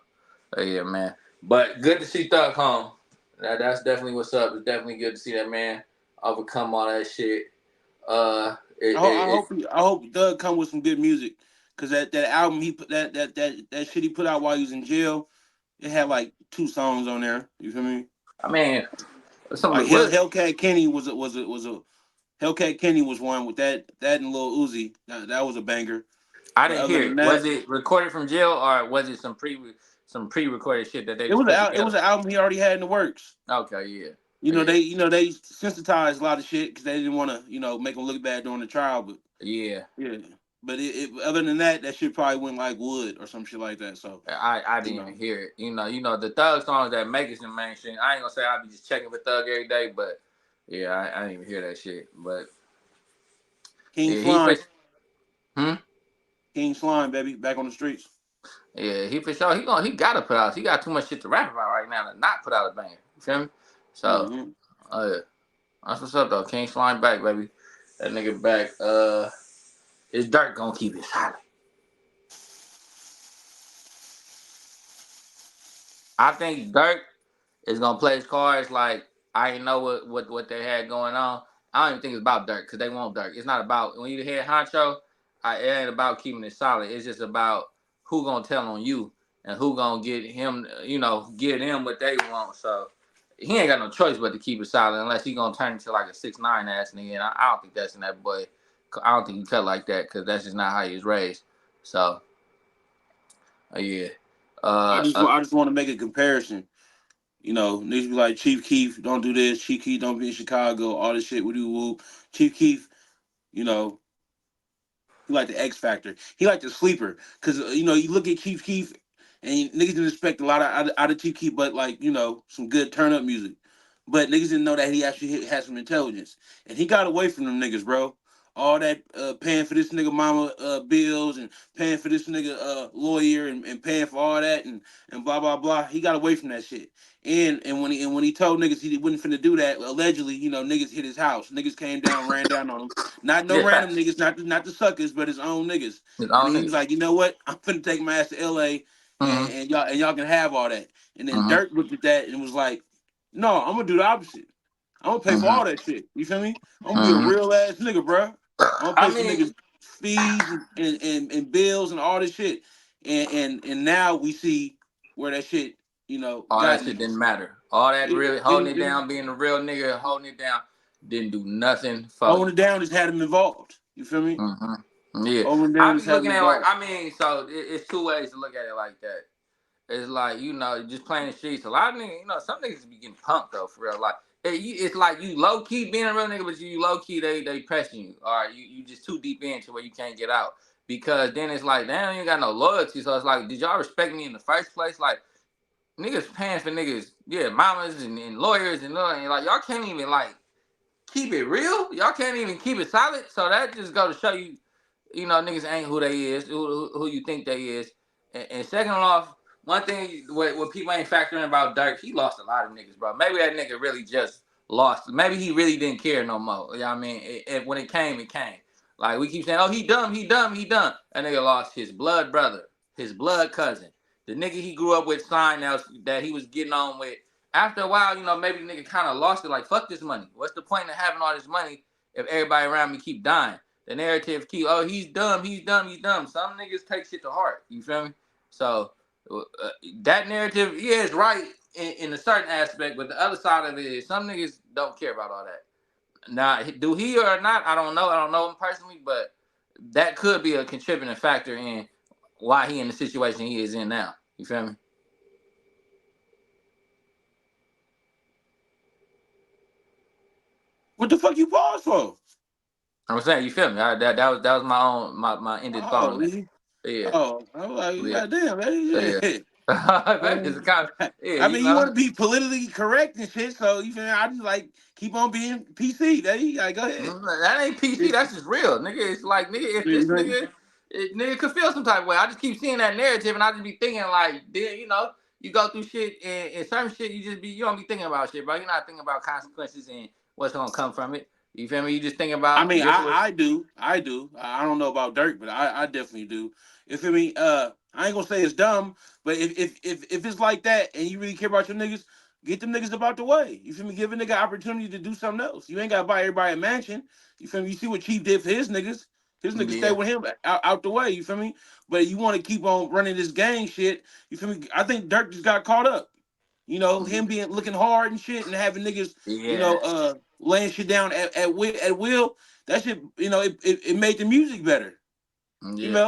Speaker 2: yeah, man. But good to see Thug home. That's definitely what's up. It's definitely good to see that man overcome all that shit.
Speaker 1: I hope Doug come with some good music, cause that album he put that shit he put out while he was in jail, it had like 2 songs on there. You feel me?
Speaker 2: I mean, some
Speaker 1: Like
Speaker 2: of what
Speaker 1: Hellcat Kenny was a Hellcat Kenny was one with that and Lil Uzi. That was a banger.
Speaker 2: I
Speaker 1: But
Speaker 2: didn't
Speaker 1: other
Speaker 2: hear
Speaker 1: than
Speaker 2: it. Was
Speaker 1: that,
Speaker 2: it recorded from jail or was it some pre-recorded shit that they just put
Speaker 1: it
Speaker 2: together?
Speaker 1: was an album he already had in the works.
Speaker 2: Okay, yeah,
Speaker 1: You know
Speaker 2: yeah,
Speaker 1: they sensitized a lot of shit because they didn't want to make him look bad during the trial. But
Speaker 2: yeah.
Speaker 1: yeah, but other than that shit probably went like wood or some shit like that. So
Speaker 2: I
Speaker 1: you
Speaker 2: didn't even
Speaker 1: know,
Speaker 2: hear it. The Thug songs that make it in mainstream. I ain't gonna say I be just checking for Thug every day, but yeah, I didn't even hear that shit. But
Speaker 1: King
Speaker 2: yeah, he for
Speaker 1: Slime,
Speaker 2: hmm.
Speaker 1: King Slime, baby, back on the streets.
Speaker 2: Yeah, he for sure. He gotta put out. He got too much shit to rap about right now to not put out a banger. You feel me? So,
Speaker 1: Hmm.
Speaker 2: yeah, that's what's up though. King Slime back, baby. That nigga back. His Durk gonna keep it silent. I think Durk is gonna play his cards like I didn't know what they had going on. I don't even think it's about Durk because they want Durk. It's not about when you head honcho. It ain't about keeping it solid. It's just about who gonna tell on you and who gonna get him. Get him what they want. So he ain't got no choice but to keep it solid unless he gonna turn into like a 6'9" ass nigga. And I don't think that's in that boy. I don't think he cut like that because that's just not how he was raised. So yeah. Uh, uh,
Speaker 1: I just want to make a comparison. Niggas be like Chief Keef, don't do this. Chief Keef, don't be in Chicago. All this shit we do. Whoop. Chief Keef, you know, he like the X Factor. He like the sleeper. Cause you look at Chief Keef, and niggas didn't expect a lot out of Chief Keef, but like some good turn up music. but niggas didn't know that he actually had some intelligence, and he got away from them niggas, bro. All that paying for this nigga mama bills and paying for this nigga lawyer and paying for all that and blah blah blah. He got away from that shit. And when he told niggas he wasn't finna do that, allegedly, niggas hit his house. Niggas came down, ran down on him. Not no
Speaker 2: Yeah,
Speaker 1: random niggas, not the suckers, but his own niggas.
Speaker 2: his
Speaker 1: And
Speaker 2: own
Speaker 1: he was
Speaker 2: niggas.
Speaker 1: like, you know what? I'm finna take my ass to L.A. and,
Speaker 2: Mm-hmm.
Speaker 1: and y'all can have all that. And then
Speaker 2: Mm-hmm.
Speaker 1: Durk looked at that and was like, no, I'm gonna do the opposite. I'm gonna pay for
Speaker 2: Mm-hmm.
Speaker 1: all that shit. You feel me? I'm gonna be a
Speaker 2: Mm-hmm.
Speaker 1: real ass nigga, bro. I'm gonna
Speaker 2: I
Speaker 1: pay for
Speaker 2: mean,
Speaker 1: niggas fees and bills and all this shit. And now we see where that shit,
Speaker 2: all
Speaker 1: got
Speaker 2: that shit didn't
Speaker 1: niggas.
Speaker 2: matter. All that really holding it
Speaker 1: It
Speaker 2: down, being a real nigga, holding it down, didn't do nothing for
Speaker 1: holding
Speaker 2: you.
Speaker 1: it down just had him involved. You feel me?
Speaker 2: Mm-hmm. Yeah,
Speaker 1: Holding it
Speaker 2: I
Speaker 1: down
Speaker 2: be
Speaker 1: just had him
Speaker 2: looking at it like,
Speaker 1: involved.
Speaker 2: I mean, so it's two ways to look at it like that. It's like, just playing the streets. A lot of niggas, some niggas be getting punked though, for real. Like, it's like you low key being a real nigga, but you low key they pressing you. All right, you just too deep into where you can't get out. Because then it's like, damn, you ain't got no loyalty. So it's like, did y'all respect me in the first place? Like, niggas paying for niggas, yeah, mamas and lawyers and like y'all can't even like keep it real. Y'all can't even keep it solid. So that just go to show you, niggas ain't who they is, who you think they is. And second off, one thing what people ain't factoring about Durk, he lost a lot of niggas, bro. Maybe that nigga really just lost. Maybe he really didn't care no more. You know what I mean? When it came, it came. Like we keep saying, oh, he dumb, he dumb, he dumb. That nigga lost his blood brother, his blood cousin, the nigga he grew up with, sign that he was getting on with. After a while, maybe the nigga kind of lost it. Like, fuck this money. What's the point of having all this money if everybody around me keep dying? The narrative keep, oh, he's dumb, he's dumb, he's dumb. Some niggas take shit to heart. You feel me? So that narrative, yeah, is right in a certain aspect, but the other side of it is some niggas don't care about all that. Now, do he or not? I don't know. I don't know him personally, but that could be a contributing factor in why he in the situation he is in now. You feel me?
Speaker 1: What the fuck you pause for?
Speaker 2: I'm saying, you feel me? That was my own my ended thought on
Speaker 1: Oh,
Speaker 2: that. Yeah,
Speaker 1: I was like,
Speaker 2: yeah,
Speaker 1: goddamn,
Speaker 2: yeah.
Speaker 1: man,
Speaker 2: Maybe it's a
Speaker 1: Um,
Speaker 2: kind yeah,
Speaker 1: I mean, you want to be politically correct and shit, so you feel me? I just like keep on being PC. That you like, go ahead.
Speaker 2: That ain't PC.
Speaker 1: You
Speaker 2: That's just real, nigga. It's like, nigga, if this
Speaker 1: know,
Speaker 2: nigga could feel some type of way. I just keep seeing that narrative, and I just be thinking like, then you go through shit and certain shit, you don't be thinking about shit, bro. You're not thinking about consequences and what's gonna come from it. You feel me? You just thinking
Speaker 1: I
Speaker 2: about
Speaker 1: mean,
Speaker 2: this was.
Speaker 1: I do. I don't know about Dirk, but I definitely do. You feel me? I ain't gonna say it's dumb, but if it's like that and you really care about your niggas, get them niggas about the way. You feel me? Give a nigga opportunity to do something else. You ain't gotta buy everybody a mansion. You feel me? You see what Chief did for his niggas. His niggas stay
Speaker 2: Yeah,
Speaker 1: with him out the way. You feel me? But you want to keep on running this gang shit. You feel me? I think Dirk just got caught up. Him being looking hard and shit and having niggas,
Speaker 2: yeah,
Speaker 1: laying shit down at will. That shit, it made the music better.
Speaker 2: yeah.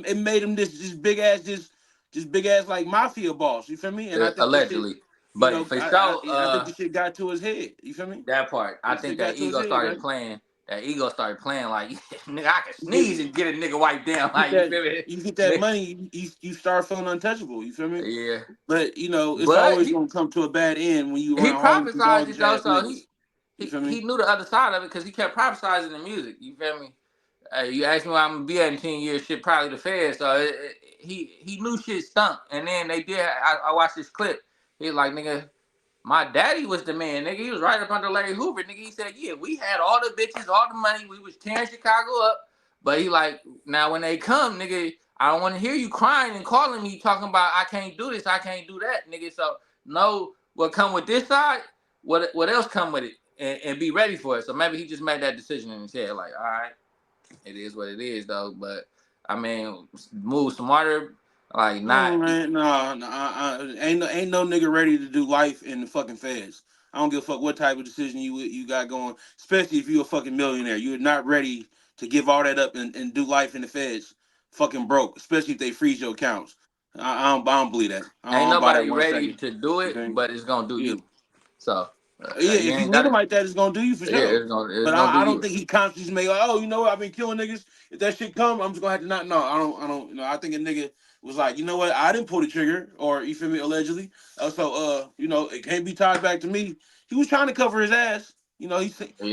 Speaker 1: It made him this big ass like mafia boss. You feel me? And I think this shit,
Speaker 2: Allegedly, but for sure,
Speaker 1: I think this shit got to his head. You feel me?
Speaker 2: that part, I
Speaker 1: This
Speaker 2: think
Speaker 1: shit got
Speaker 2: that
Speaker 1: to his
Speaker 2: ego
Speaker 1: head,
Speaker 2: started
Speaker 1: man.
Speaker 2: playing. That ego started playing like, nigga, I can
Speaker 1: You get
Speaker 2: sneeze and get a nigga wiped down.
Speaker 1: get
Speaker 2: Like, you
Speaker 1: that
Speaker 2: feel me?
Speaker 1: you get that money, you start feeling untouchable. You feel me?
Speaker 2: Yeah,
Speaker 1: But it's
Speaker 2: but
Speaker 1: always gonna come to a bad end when you
Speaker 2: he
Speaker 1: around all these
Speaker 2: prophesized it
Speaker 1: doggish
Speaker 2: though,
Speaker 1: ass
Speaker 2: so
Speaker 1: niggas. You feel
Speaker 2: he
Speaker 1: me?
Speaker 2: knew the other side of it because he kept prophesizing the music. You feel me? You asked me where I'm gonna be at in 10 years. Shit, probably the Fed. So he knew shit stunk. And then they did. I watched this clip. He was like, nigga, my daddy was the man, nigga. He was right up under Larry Hoover, nigga. He said, yeah, we had all the bitches, all the money. We was tearing Chicago up. But he like, now when they come, nigga, I don't want to hear you crying and calling me talking about I can't do this, I can't do that, nigga. So know what come with this side, what else come with it, and be ready for it. So maybe he just made that decision in his head, like, all right, it is what it is, though. But I mean, move smarter, like
Speaker 1: No
Speaker 2: not.
Speaker 1: man, no, ain't no nigga ready to do life in the fucking feds. I don't give a fuck what type of decision you got going, especially if you a fucking millionaire. You're not ready to give all that up and do life in the feds. Fucking broke, especially if they freeze your accounts. I don't believe that.
Speaker 2: Ain't
Speaker 1: I don't buy that
Speaker 2: nobody
Speaker 1: one
Speaker 2: ready
Speaker 1: second.
Speaker 2: to do
Speaker 1: You
Speaker 2: it,
Speaker 1: think?
Speaker 2: but it's gonna do
Speaker 1: Yeah,
Speaker 2: you. So
Speaker 1: yeah.
Speaker 2: you
Speaker 1: If you
Speaker 2: ain't
Speaker 1: hit
Speaker 2: got
Speaker 1: him
Speaker 2: it.
Speaker 1: like that, it's gonna do you for
Speaker 2: Yeah,
Speaker 1: sure.
Speaker 2: it's
Speaker 1: But
Speaker 2: gonna do
Speaker 1: I don't
Speaker 2: you.
Speaker 1: think he consciously made like, oh, you know what? I've been killing niggas. If that shit come, I'm just gonna have to not. No, I don't. I think a nigga was like, you know what, I didn't pull the trigger, or you feel me, allegedly. You know, it can't be tied back to me. He was trying to cover his ass. You know,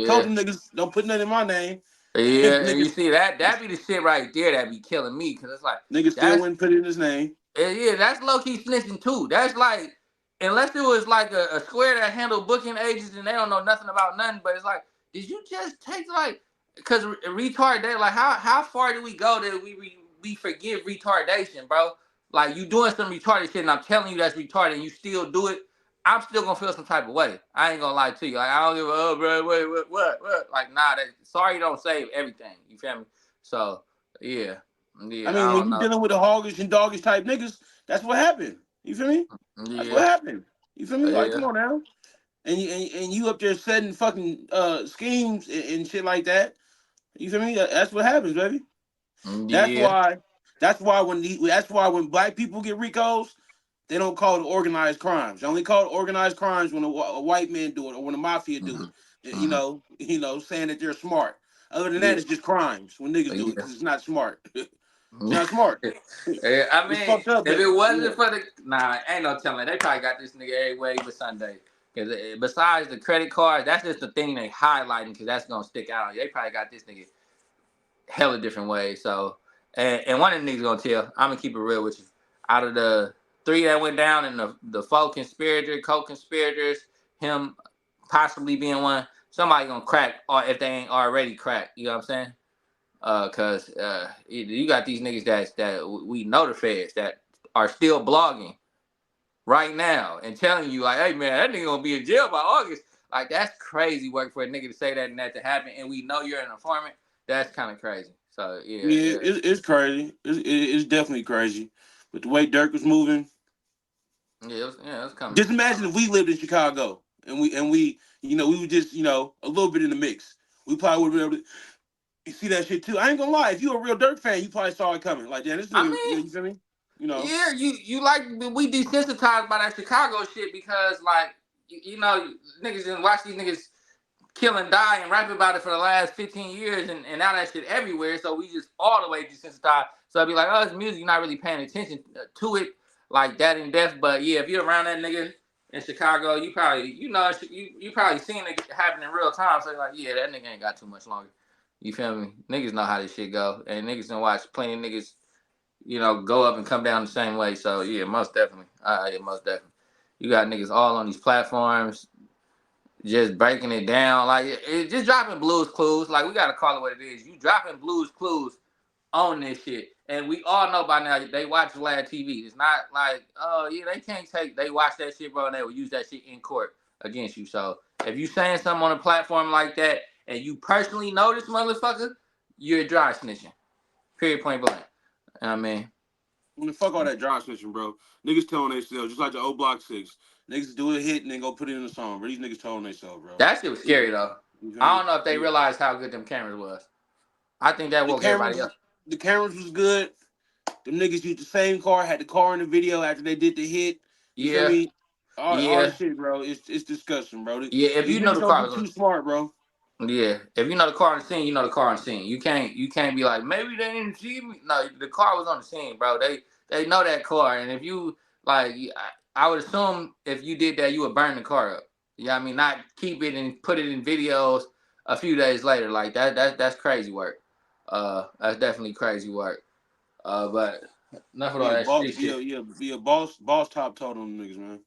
Speaker 1: told
Speaker 2: Yeah.
Speaker 1: them niggas don't put nothing in my name.
Speaker 2: Yeah, and you
Speaker 1: niggas
Speaker 2: see that be the shit right there that be killing me, cause it's like
Speaker 1: niggas still
Speaker 2: that's
Speaker 1: wouldn't put it in his name.
Speaker 2: yeah, that's low key snitching too. That's like unless it was like a square that handled booking agents and they don't know nothing about nothing, but it's like, did you just take like cause retard that like how far do we go that we forgive retardation, bro? Like you doing some retarded shit and I'm telling you that's retarded and you still do it. I'm still gonna feel some type of way. I ain't gonna lie to you. Like I don't give a oh, bro, wait, what? Like nah, that sorry don't save everything. You feel me? So yeah,
Speaker 1: I
Speaker 2: yeah.
Speaker 1: mean,
Speaker 2: I
Speaker 1: when
Speaker 2: don't
Speaker 1: you
Speaker 2: know.
Speaker 1: dealing with the hoggish and doggish type niggas, that's what happened. You feel me? That's what
Speaker 2: Yeah,
Speaker 1: happened. You feel me? Like,
Speaker 2: yeah,
Speaker 1: come on now. And you up there setting fucking schemes and shit like that. You feel me? That's what happens, baby. That's
Speaker 2: yeah,
Speaker 1: why. That's why when black people get RICOs, they don't call it organized crimes. They only call it organized crimes when a white man do it or when the mafia do
Speaker 2: hmm
Speaker 1: it.
Speaker 2: hmm
Speaker 1: Saying that they're smart. Other than that,
Speaker 2: yeah,
Speaker 1: it's just crimes when niggas do it
Speaker 2: yeah.
Speaker 1: because it's not smart. It's not smart.
Speaker 2: Yeah, I
Speaker 1: It's
Speaker 2: mean,
Speaker 1: fucked up,
Speaker 2: if
Speaker 1: but
Speaker 2: it
Speaker 1: yeah.
Speaker 2: wasn't for the nah, ain't no telling. They probably got this nigga every way but Sunday. Cause besides the credit card, that's just the thing they highlighting because that's gonna stick out on you. They probably got this nigga hella different ways. So, and one of the niggas gonna tell. I'm gonna keep it real with you. Out of the three that went down and the four co-conspirators, him possibly being one, somebody gonna crack or if they ain't already cracked. You know what I'm saying? Cause you got these niggas that we know the feds that are still blogging right now and telling you like, hey man, that nigga gonna be in jail by August. Like that's crazy work for a nigga to say that and that to happen, and we know you're an informant. That's kind of crazy. So yeah,
Speaker 1: Yeah,
Speaker 2: yeah,
Speaker 1: it's crazy. It's definitely crazy. But the way Durk was moving,
Speaker 2: yeah, it's coming.
Speaker 1: just imagine if we lived in Chicago and we we were just a little bit in the mix. We probably would be able to see that shit too. I ain't gonna lie. If you a real Durk fan, you probably saw it coming. Like, damn, this
Speaker 2: I
Speaker 1: nigga,
Speaker 2: mean,
Speaker 1: you feel me? You know.
Speaker 2: yeah, you like we desensitized by that Chicago shit because like you know niggas didn't watch these niggas kill and die and rap about it for the last 15 years and now that shit everywhere. So we just all the way desensitized. So I'd be like, oh, it's music. You're not really paying attention to it like that in depth. But yeah, if you're around that nigga in Chicago, you probably, you probably seen it happen in real time. So you're like, yeah, that nigga ain't got too much longer. You feel me? Niggas know how this shit go. And niggas done watch plenty of niggas, go up and come down the same way. So yeah, most definitely. Yeah, most definitely. You got niggas all on these platforms just breaking it down, like it just dropping blues clues. Like we gotta call it what it is. You dropping blues clues on this shit, and we all know by now they watch Vlad TV. It's not like, oh yeah, they can't take. They watch that shit, bro, and they will use that shit in court against you. So if you saying something on a platform like that, and you personally know this motherfucker, you're dry snitching. Period. Point blank. I mean,
Speaker 1: When the fuck all that drop switching, bro. Niggas telling themselves, just like the old Block 6. Niggas do a hit and then go put it in a song, bro. These niggas telling themselves, bro.
Speaker 2: that shit was scary though.
Speaker 1: You feel
Speaker 2: I
Speaker 1: me?
Speaker 2: don't know if they realized how good them cameras was. I think that
Speaker 1: The
Speaker 2: woke everybody
Speaker 1: cameras,
Speaker 2: up.
Speaker 1: the cameras was good. The niggas used the same car, had the car in the video after they did the hit. You feel
Speaker 2: Yeah,
Speaker 1: me? All the
Speaker 2: yeah.
Speaker 1: shit, bro. It's disgusting, bro.
Speaker 2: Yeah, if
Speaker 1: These
Speaker 2: you know
Speaker 1: niggas
Speaker 2: the
Speaker 1: don't
Speaker 2: car
Speaker 1: be
Speaker 2: was on,
Speaker 1: too smart, bro.
Speaker 2: yeah, if you know the car on the scene, you know the car on the scene. You can't be like maybe they didn't see me. No, the car was on the scene, bro. They know that car, and if you like, I would assume if you did that, you would burn the car up. Yeah, I mean, not keep it and put it in videos a few days later. Like that's crazy work. That's definitely crazy work. But enough of all
Speaker 1: Yeah,
Speaker 2: that
Speaker 1: boss,
Speaker 2: street
Speaker 1: yeah,
Speaker 2: shit.
Speaker 1: yeah, yeah. Boss top told on them niggas, man.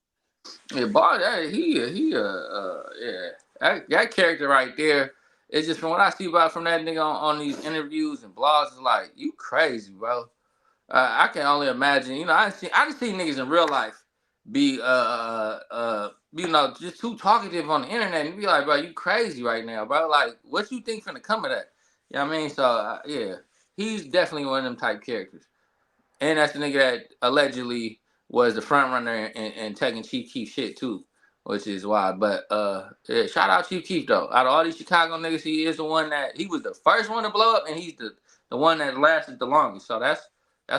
Speaker 2: Yeah, Bart, yeah, that character right there is just from what I see about from that nigga on these interviews and blogs. It's like you crazy, bro. I can only imagine. I just see niggas in real life be just too talkative on the internet and be like, bro, you crazy right now, bro. Like, what you think finna come of that? You know what I mean? So yeah, he's definitely one of them type characters. And that's the nigga that allegedly was the front runner and taking Chief Keef shit too, which is why. But yeah, shout out Chief Keef though. Out of all these Chicago niggas, he is the one that he was the first one to blow up, and he's the one that lasted the longest. So that's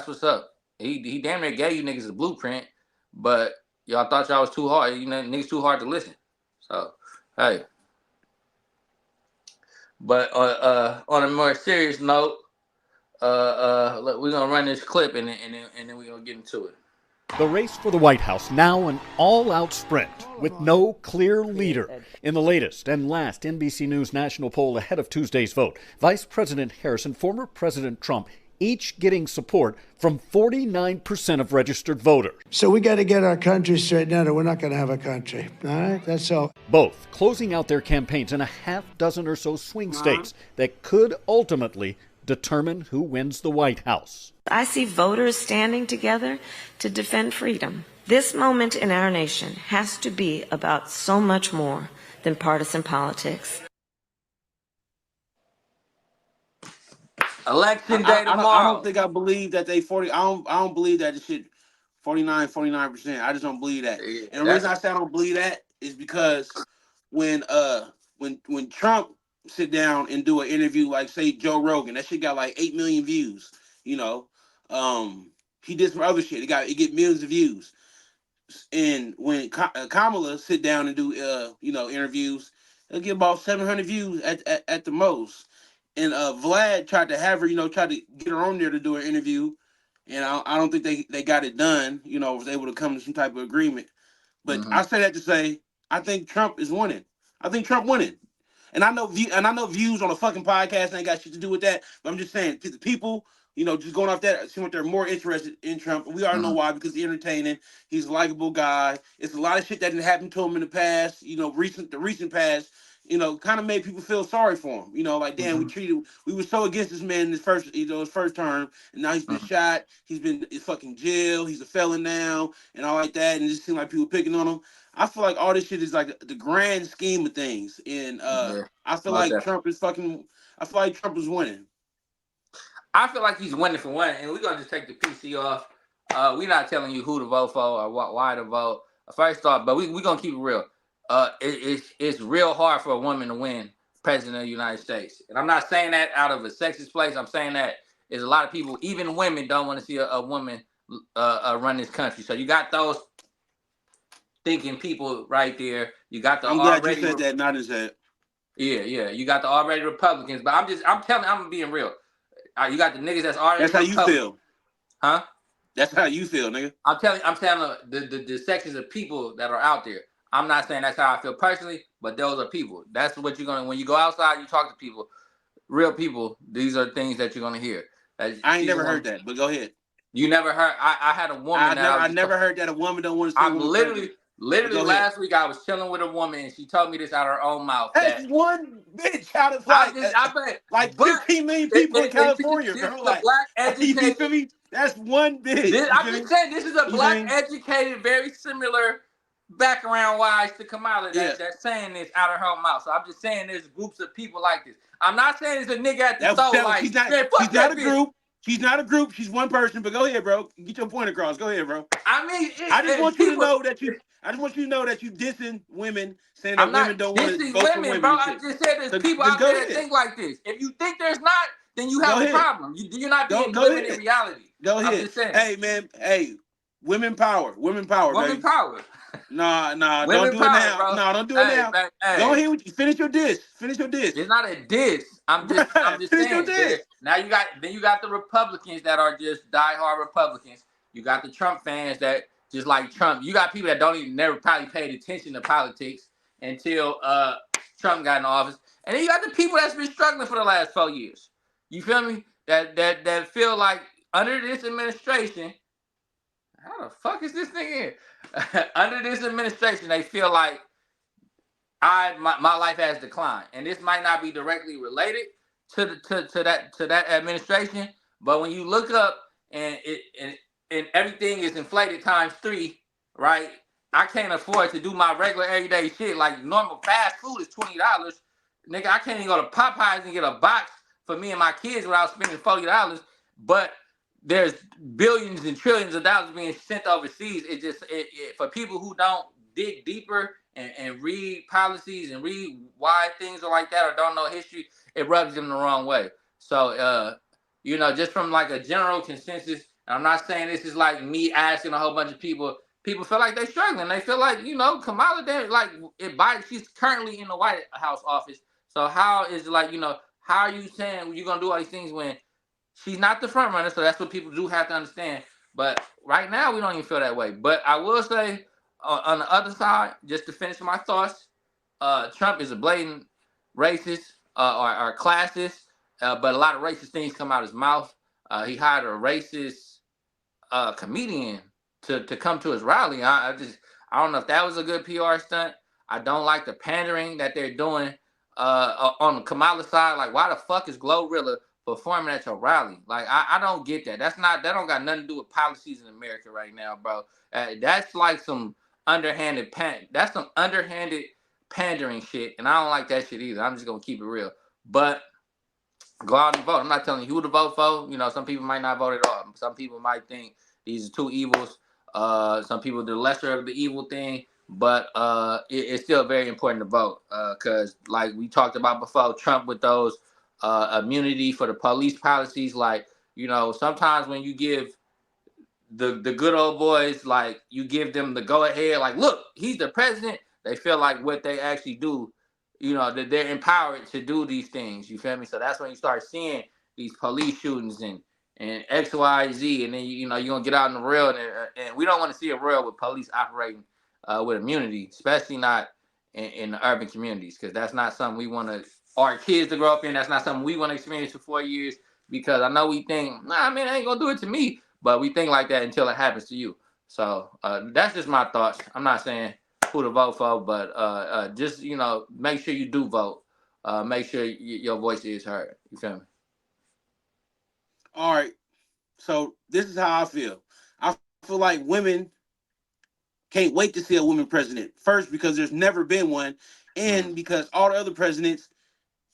Speaker 2: what's up. He damn near gave you niggas a blueprint, but y'all thought y'all was too hard. Niggas too hard to listen. So hey, but on a more serious note. We're gonna run this clip and then we're gonna get into it.
Speaker 5: The race for the White House now an all-out sprint with no clear leader. In the latest and last NBC News national poll ahead of Tuesday's vote, Vice President Harris and former President Trump each getting support from 49% of registered voters.
Speaker 6: So we got to get our country straightened out or we're not going to have a country. All right? That's all.
Speaker 5: Both closing out their campaigns in a half dozen or so swing states that could ultimately determine who wins the White House.
Speaker 7: I see voters standing together to defend freedom. This moment in our nation has to be about so much more than partisan politics.
Speaker 2: Election day tomorrow.
Speaker 1: I don't think I believe that they 40. I don't believe that the shit 49%. I just don't believe that. And the reason I say I don't believe that is because when Trump sit down and do an interview like say Joe Rogan, that shit got like 8 million views. You know, he did some other shit. It get millions of views. And when Kamala sit down and do interviews, it'll get about 700 views at the most. And Vlad tried to have her, tried to get her on there to do an interview, and I don't think they got it done. Was able to come to some type of agreement. But I say that to say I think Trump is winning. I think Trump winning. And I know views on a fucking podcast ain't got shit to do with that. But I'm just saying, the people, just going off that, seem like they're more interested in Trump. And we already know why, because he's entertaining. He's a likable guy. It's a lot of shit that didn't happen to him in the past. The recent past. Kind of made people feel sorry for him. Like, damn, we were so against this man in his first term, and now he's been shot. He's been in fucking jail. He's a felon now, and all like that. And it just seemed like people picking on him. I feel like all this shit is like the grand scheme of things, and I feel like Trump is fucking. I feel like Trump is winning.
Speaker 2: I feel like he's winning for one, and we're gonna just take the PC off. We're not telling you who to vote for or why to vote. First off, but we're gonna keep it real. It's real hard for a woman to win president of the United States. And I'm not saying that out of a sexist place. I'm saying that there's a lot of people, even women, don't want to see a woman run this country. So you got those thinking people right there. You got the
Speaker 1: I'm glad you said that, not his head.
Speaker 2: Yeah. You got the already Republicans. But I'm being real. You got the niggas that's already
Speaker 1: That's how you feel.
Speaker 2: Huh?
Speaker 1: That's how you feel, nigga.
Speaker 2: I'm telling the sections of people that are out there. I'm not saying that's how I feel personally, but those are people. That's what you're when you go outside, you talk to people, real people. These are things that you're gonna hear.
Speaker 1: I ain't never heard that, but go ahead.
Speaker 2: You never heard? I had a woman.
Speaker 1: I never heard that a woman don't want to.
Speaker 2: I'm literally last week I was chilling with a woman and she told me this out of her own mouth.
Speaker 1: That's one bitch out of like 15 million people in California, bro. Like,
Speaker 2: black educated.
Speaker 1: You feel me? That's one bitch.
Speaker 2: I'm just saying this is a black educated, very similar background wise to Kamala that's saying this out of her mouth. So I'm just saying there's groups of people like this. I'm not saying it's a nigga at the store like
Speaker 1: she's not a group. She's not a group. She's one person. But go ahead, bro. Get your point across. Go ahead, bro.
Speaker 2: I mean,
Speaker 1: I just want you to know that you dissing women, saying that women don't want to vote for women,
Speaker 2: bro. I just said there's people out there that think like this. If you think there's not, then you have a problem. You're not being living in reality.
Speaker 1: Go ahead. I'm just saying. Hey, man. Hey, women power. Women power,
Speaker 2: women power.
Speaker 1: Nah, don't do it now. Bro. No, don't do it now. Go ahead. Finish your diss. It's
Speaker 2: not a diss. I'm just saying. Now you got the Republicans that are just diehard Republicans. You got the Trump fans that just like Trump. You got people that don't even never probably paid attention to politics until Trump got in office. And then you got the people that's been struggling for the last 4 years. You feel me? That feel like under this administration. How the fuck is this thing in? Under this administration, they feel like my life has declined, and this might not be directly related to that administration. But when you look up and everything is inflated ×3, right? I can't afford to do my regular everyday shit. Like normal fast food is $20, nigga. I can't even go to Popeyes and get a box for me and my kids without spending $40. But there's billions and trillions of dollars being sent overseas. For people who don't dig deeper and read policies and read why things are like that or don't know history, it rubs them the wrong way. So, just from like a general consensus, and I'm not saying this is like me asking a whole bunch of people. People feel like they're struggling. They feel like, Kamala, she's currently in the White House office. So how is it like, how are you saying you're going to do all these things when She's not the front runner, so that's what people do have to understand. But right now, we don't even feel that way. But I will say, on the other side, just to finish my thoughts, Trump is a blatant racist or classist, but a lot of racist things come out his mouth. He hired a racist comedian to come to his rally. I don't know if that was a good PR stunt. I don't like the pandering that they're doing on Kamala's side. Like, why the fuck is Glorilla performing at your rally? Like, I don't get that. That don't got nothing to do with policies in America right now, bro. That's like some that's some underhanded pandering shit, and I don't like that shit either. I'm just gonna keep it real. But go out and vote. I'm not telling you who to vote for. You know, some people might not vote at all. Some people might think these are two evils. Some people do the lesser of the evil thing, but it's still very important to vote because, like we talked about before, Trump with those immunity for the police policies. Like, you know, sometimes when you give the good old boys, like, you give them the go ahead, like, look, he's the president, they feel like what they actually do, you know, that they're empowered to do these things. You feel me? So that's when you start seeing these police shootings and XYZ, and then you know you're gonna get out in the real, and we don't want to see a real with police operating with immunity, especially not in the urban communities, because that's not something we want to our kids to grow up in. That's not something we want to experience for 4 years, because I know we think, nah, man, I ain't gonna do it to me. But we think like that until it happens to you. So that's just my thoughts. I'm not saying who to vote for, but just, you know, make sure you do vote. Make sure your voice is heard. You feel me?
Speaker 1: All right. So this is how I feel. I feel like women can't wait to see a woman president. First, because there's never been one,
Speaker 2: Mm.
Speaker 1: and because all the other presidents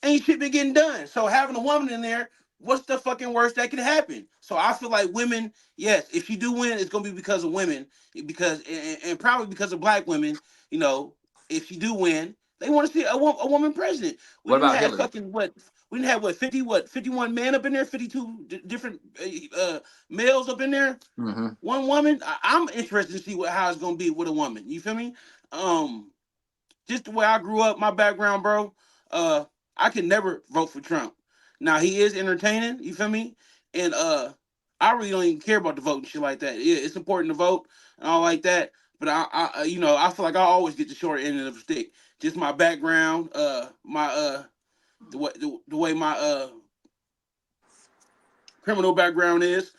Speaker 1: ain't shit been getting done. So having a woman in there, what's the fucking worst that could happen? So I feel like women, yes, if you do win, it's gonna be because of women, because and probably because of black women. You know, if you do win, they want to see a woman president. We
Speaker 2: What
Speaker 1: didn't
Speaker 2: about
Speaker 1: have
Speaker 2: Hillary?
Speaker 1: fucking what. We didn't have 51 men up in there, 52 different males up in there.
Speaker 2: Mm-hmm.
Speaker 1: One woman. I'm interested to see how it's gonna be with a woman. You feel me? Um, just the way I grew up, my background, bro. Uh, I could never vote for Trump. Now he is entertaining, you feel me? And I really don't even care about the vote and shit like that. Yeah, it's important to vote and all like that. But you know, I feel like I always get the short end of the stick. Just my background, my the way my criminal background is.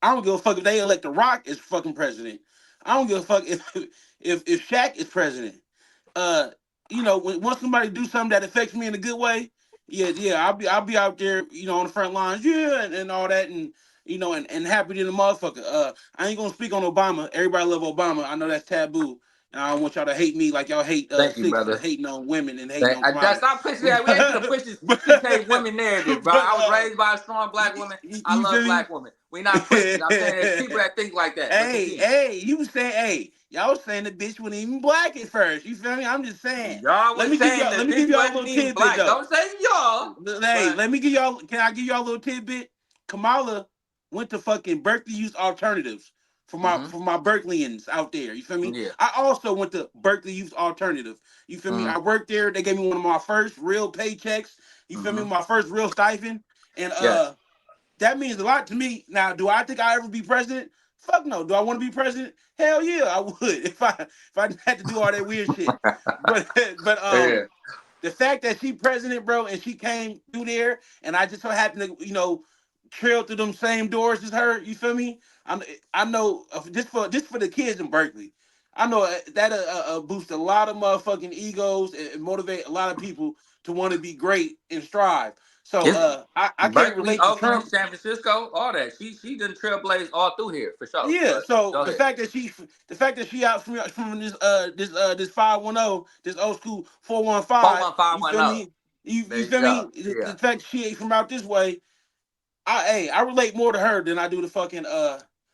Speaker 1: I don't give a fuck if they elect The Rock as fucking president. I don't give a fuck if Shaq is president. uh, you know, once somebody do something that affects me in a good way, yeah, I'll be out there, you know, on the front lines, yeah, and all that, and you know, and happy to the motherfucker. I ain't gonna speak on Obama. Everybody love Obama. I know that's taboo, and I don't want y'all to hate me like y'all hate
Speaker 2: Thank you,
Speaker 1: Six for
Speaker 2: brother.
Speaker 1: hating on women and hating on
Speaker 2: That's
Speaker 1: Kamala.
Speaker 2: not pushing that. We ain't gonna
Speaker 1: but
Speaker 2: push this PK women narrative, bro.
Speaker 1: but
Speaker 2: I was raised by a strong black woman. I
Speaker 1: you
Speaker 2: love
Speaker 1: feel me?
Speaker 2: black women. We not pushing it. I'm saying there's people that think like that. But
Speaker 1: Hey,
Speaker 2: continue.
Speaker 1: hey, you was saying, hey, y'all was saying the bitch wasn't even black at first. You feel me? I'm just saying.
Speaker 2: Y'all was saying
Speaker 1: Let
Speaker 2: that
Speaker 1: me
Speaker 2: this
Speaker 1: give y'all a
Speaker 2: wasn't
Speaker 1: little
Speaker 2: even
Speaker 1: tidbit
Speaker 2: black.
Speaker 1: though.
Speaker 2: Don't say y'all,
Speaker 1: Hey,
Speaker 2: but
Speaker 1: let me give y'all. Can I give y'all a little tidbit? Kamala went to fucking Berkeley Youth Alternatives for my Berkeleyans out there. You feel me?
Speaker 2: yeah.
Speaker 1: I also went to Berkeley Youth Alternative. You feel me?
Speaker 2: Mm-hmm.
Speaker 1: I worked there. They gave me one of my first real paychecks. You feel me?
Speaker 2: Mm-hmm.
Speaker 1: My first real stipend, and
Speaker 2: Yes.
Speaker 1: that means a lot to me. Now, do I think I ever be president? Fuck no. Do I want to be president? Hell yeah, I would if I had to do all that weird shit. But but
Speaker 2: Yeah.
Speaker 1: the fact that she president, bro, and she came through there, and I just so happened to, you know, trail through them same doors as her. You feel me? I know just for the kids in Berkeley. I know that boost a lot of motherfucking egos and motivate a lot of people to want to be great and strive. So
Speaker 2: It's
Speaker 1: I can't
Speaker 2: Berkeley,
Speaker 1: relate to
Speaker 2: Oakland,
Speaker 1: Trump.
Speaker 2: San Francisco, all that. She done trailblazed all through here for sure.
Speaker 1: Yeah,
Speaker 2: But
Speaker 1: so
Speaker 2: go ahead.
Speaker 1: the fact that she out from this 510, this old school 415, you feel
Speaker 2: 41510.
Speaker 1: me? You
Speaker 2: There you
Speaker 1: feel
Speaker 2: go.
Speaker 1: me?
Speaker 2: Yeah.
Speaker 1: The fact that she ain't from out this way, I relate more to her than I do to fucking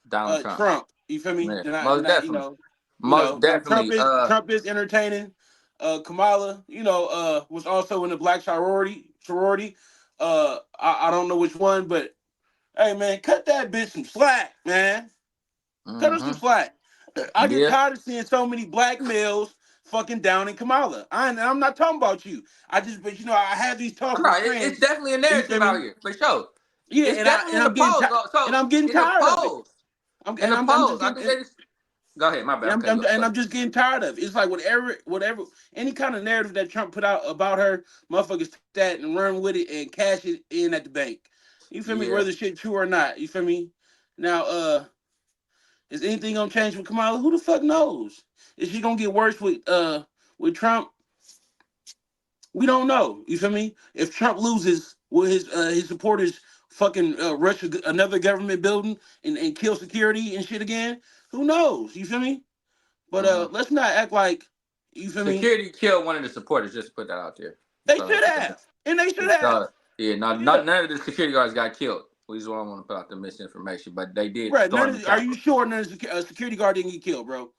Speaker 2: Donald Trump.
Speaker 1: Trump. You feel me?
Speaker 2: Yeah.
Speaker 1: Than
Speaker 2: Most
Speaker 1: I
Speaker 2: definitely.
Speaker 1: you
Speaker 2: Most
Speaker 1: know. Now
Speaker 2: definitely.
Speaker 1: Trump is entertaining. Kamala, you know, was also in the black sorority. I don't know which one, but hey man, cut that bitch some slack, man. Cut her some
Speaker 2: Mm-hmm.
Speaker 1: slack. I get
Speaker 2: Yeah.
Speaker 1: tired of seeing so many black males fucking down in Kamala. I'm not talking about you. But you know, I have these talks
Speaker 2: No,
Speaker 1: with
Speaker 2: it's
Speaker 1: friends.
Speaker 2: definitely a
Speaker 1: You
Speaker 2: narrative
Speaker 1: feel
Speaker 2: out
Speaker 1: me?
Speaker 2: here for sure.
Speaker 1: Yeah,
Speaker 2: It's definitely in the
Speaker 1: I'm getting
Speaker 2: polls.
Speaker 1: tired, and
Speaker 2: So
Speaker 1: I'm getting
Speaker 2: in the
Speaker 1: tired of it.
Speaker 2: polls, in the
Speaker 1: I'm just
Speaker 2: polls, I
Speaker 1: getting.
Speaker 2: think they just go ahead. My bad.
Speaker 1: Yeah,
Speaker 2: I'm cutting you off. Go
Speaker 1: and
Speaker 2: ahead.
Speaker 1: I'm just getting tired of it. It's like whatever, any kind of narrative that Trump put out about her, motherfuckers take that and run with it and cash it in at the bank. You feel me?
Speaker 2: Yeah.
Speaker 1: Whether shit true or not. You feel me? Now, is anything gonna change with Kamala? Who the fuck knows? Is she gonna get worse with Trump? We don't know. You feel me? If Trump loses, will his supporters fucking rush another government building and kill security and shit again? Who knows? You feel me? But
Speaker 2: Mm-hmm.
Speaker 1: let's not act like, you feel me?
Speaker 2: Security killed one of the supporters. Just to put that out there.
Speaker 1: They
Speaker 2: So,
Speaker 1: should have, and they should have.
Speaker 2: yeah,
Speaker 1: Yeah,
Speaker 2: none of the security guards got killed. We just don't want to put out the misinformation, but they did
Speaker 1: right.
Speaker 2: storm the
Speaker 1: Are you
Speaker 2: Capitol.
Speaker 1: sure none of the security guard didn't get killed, bro?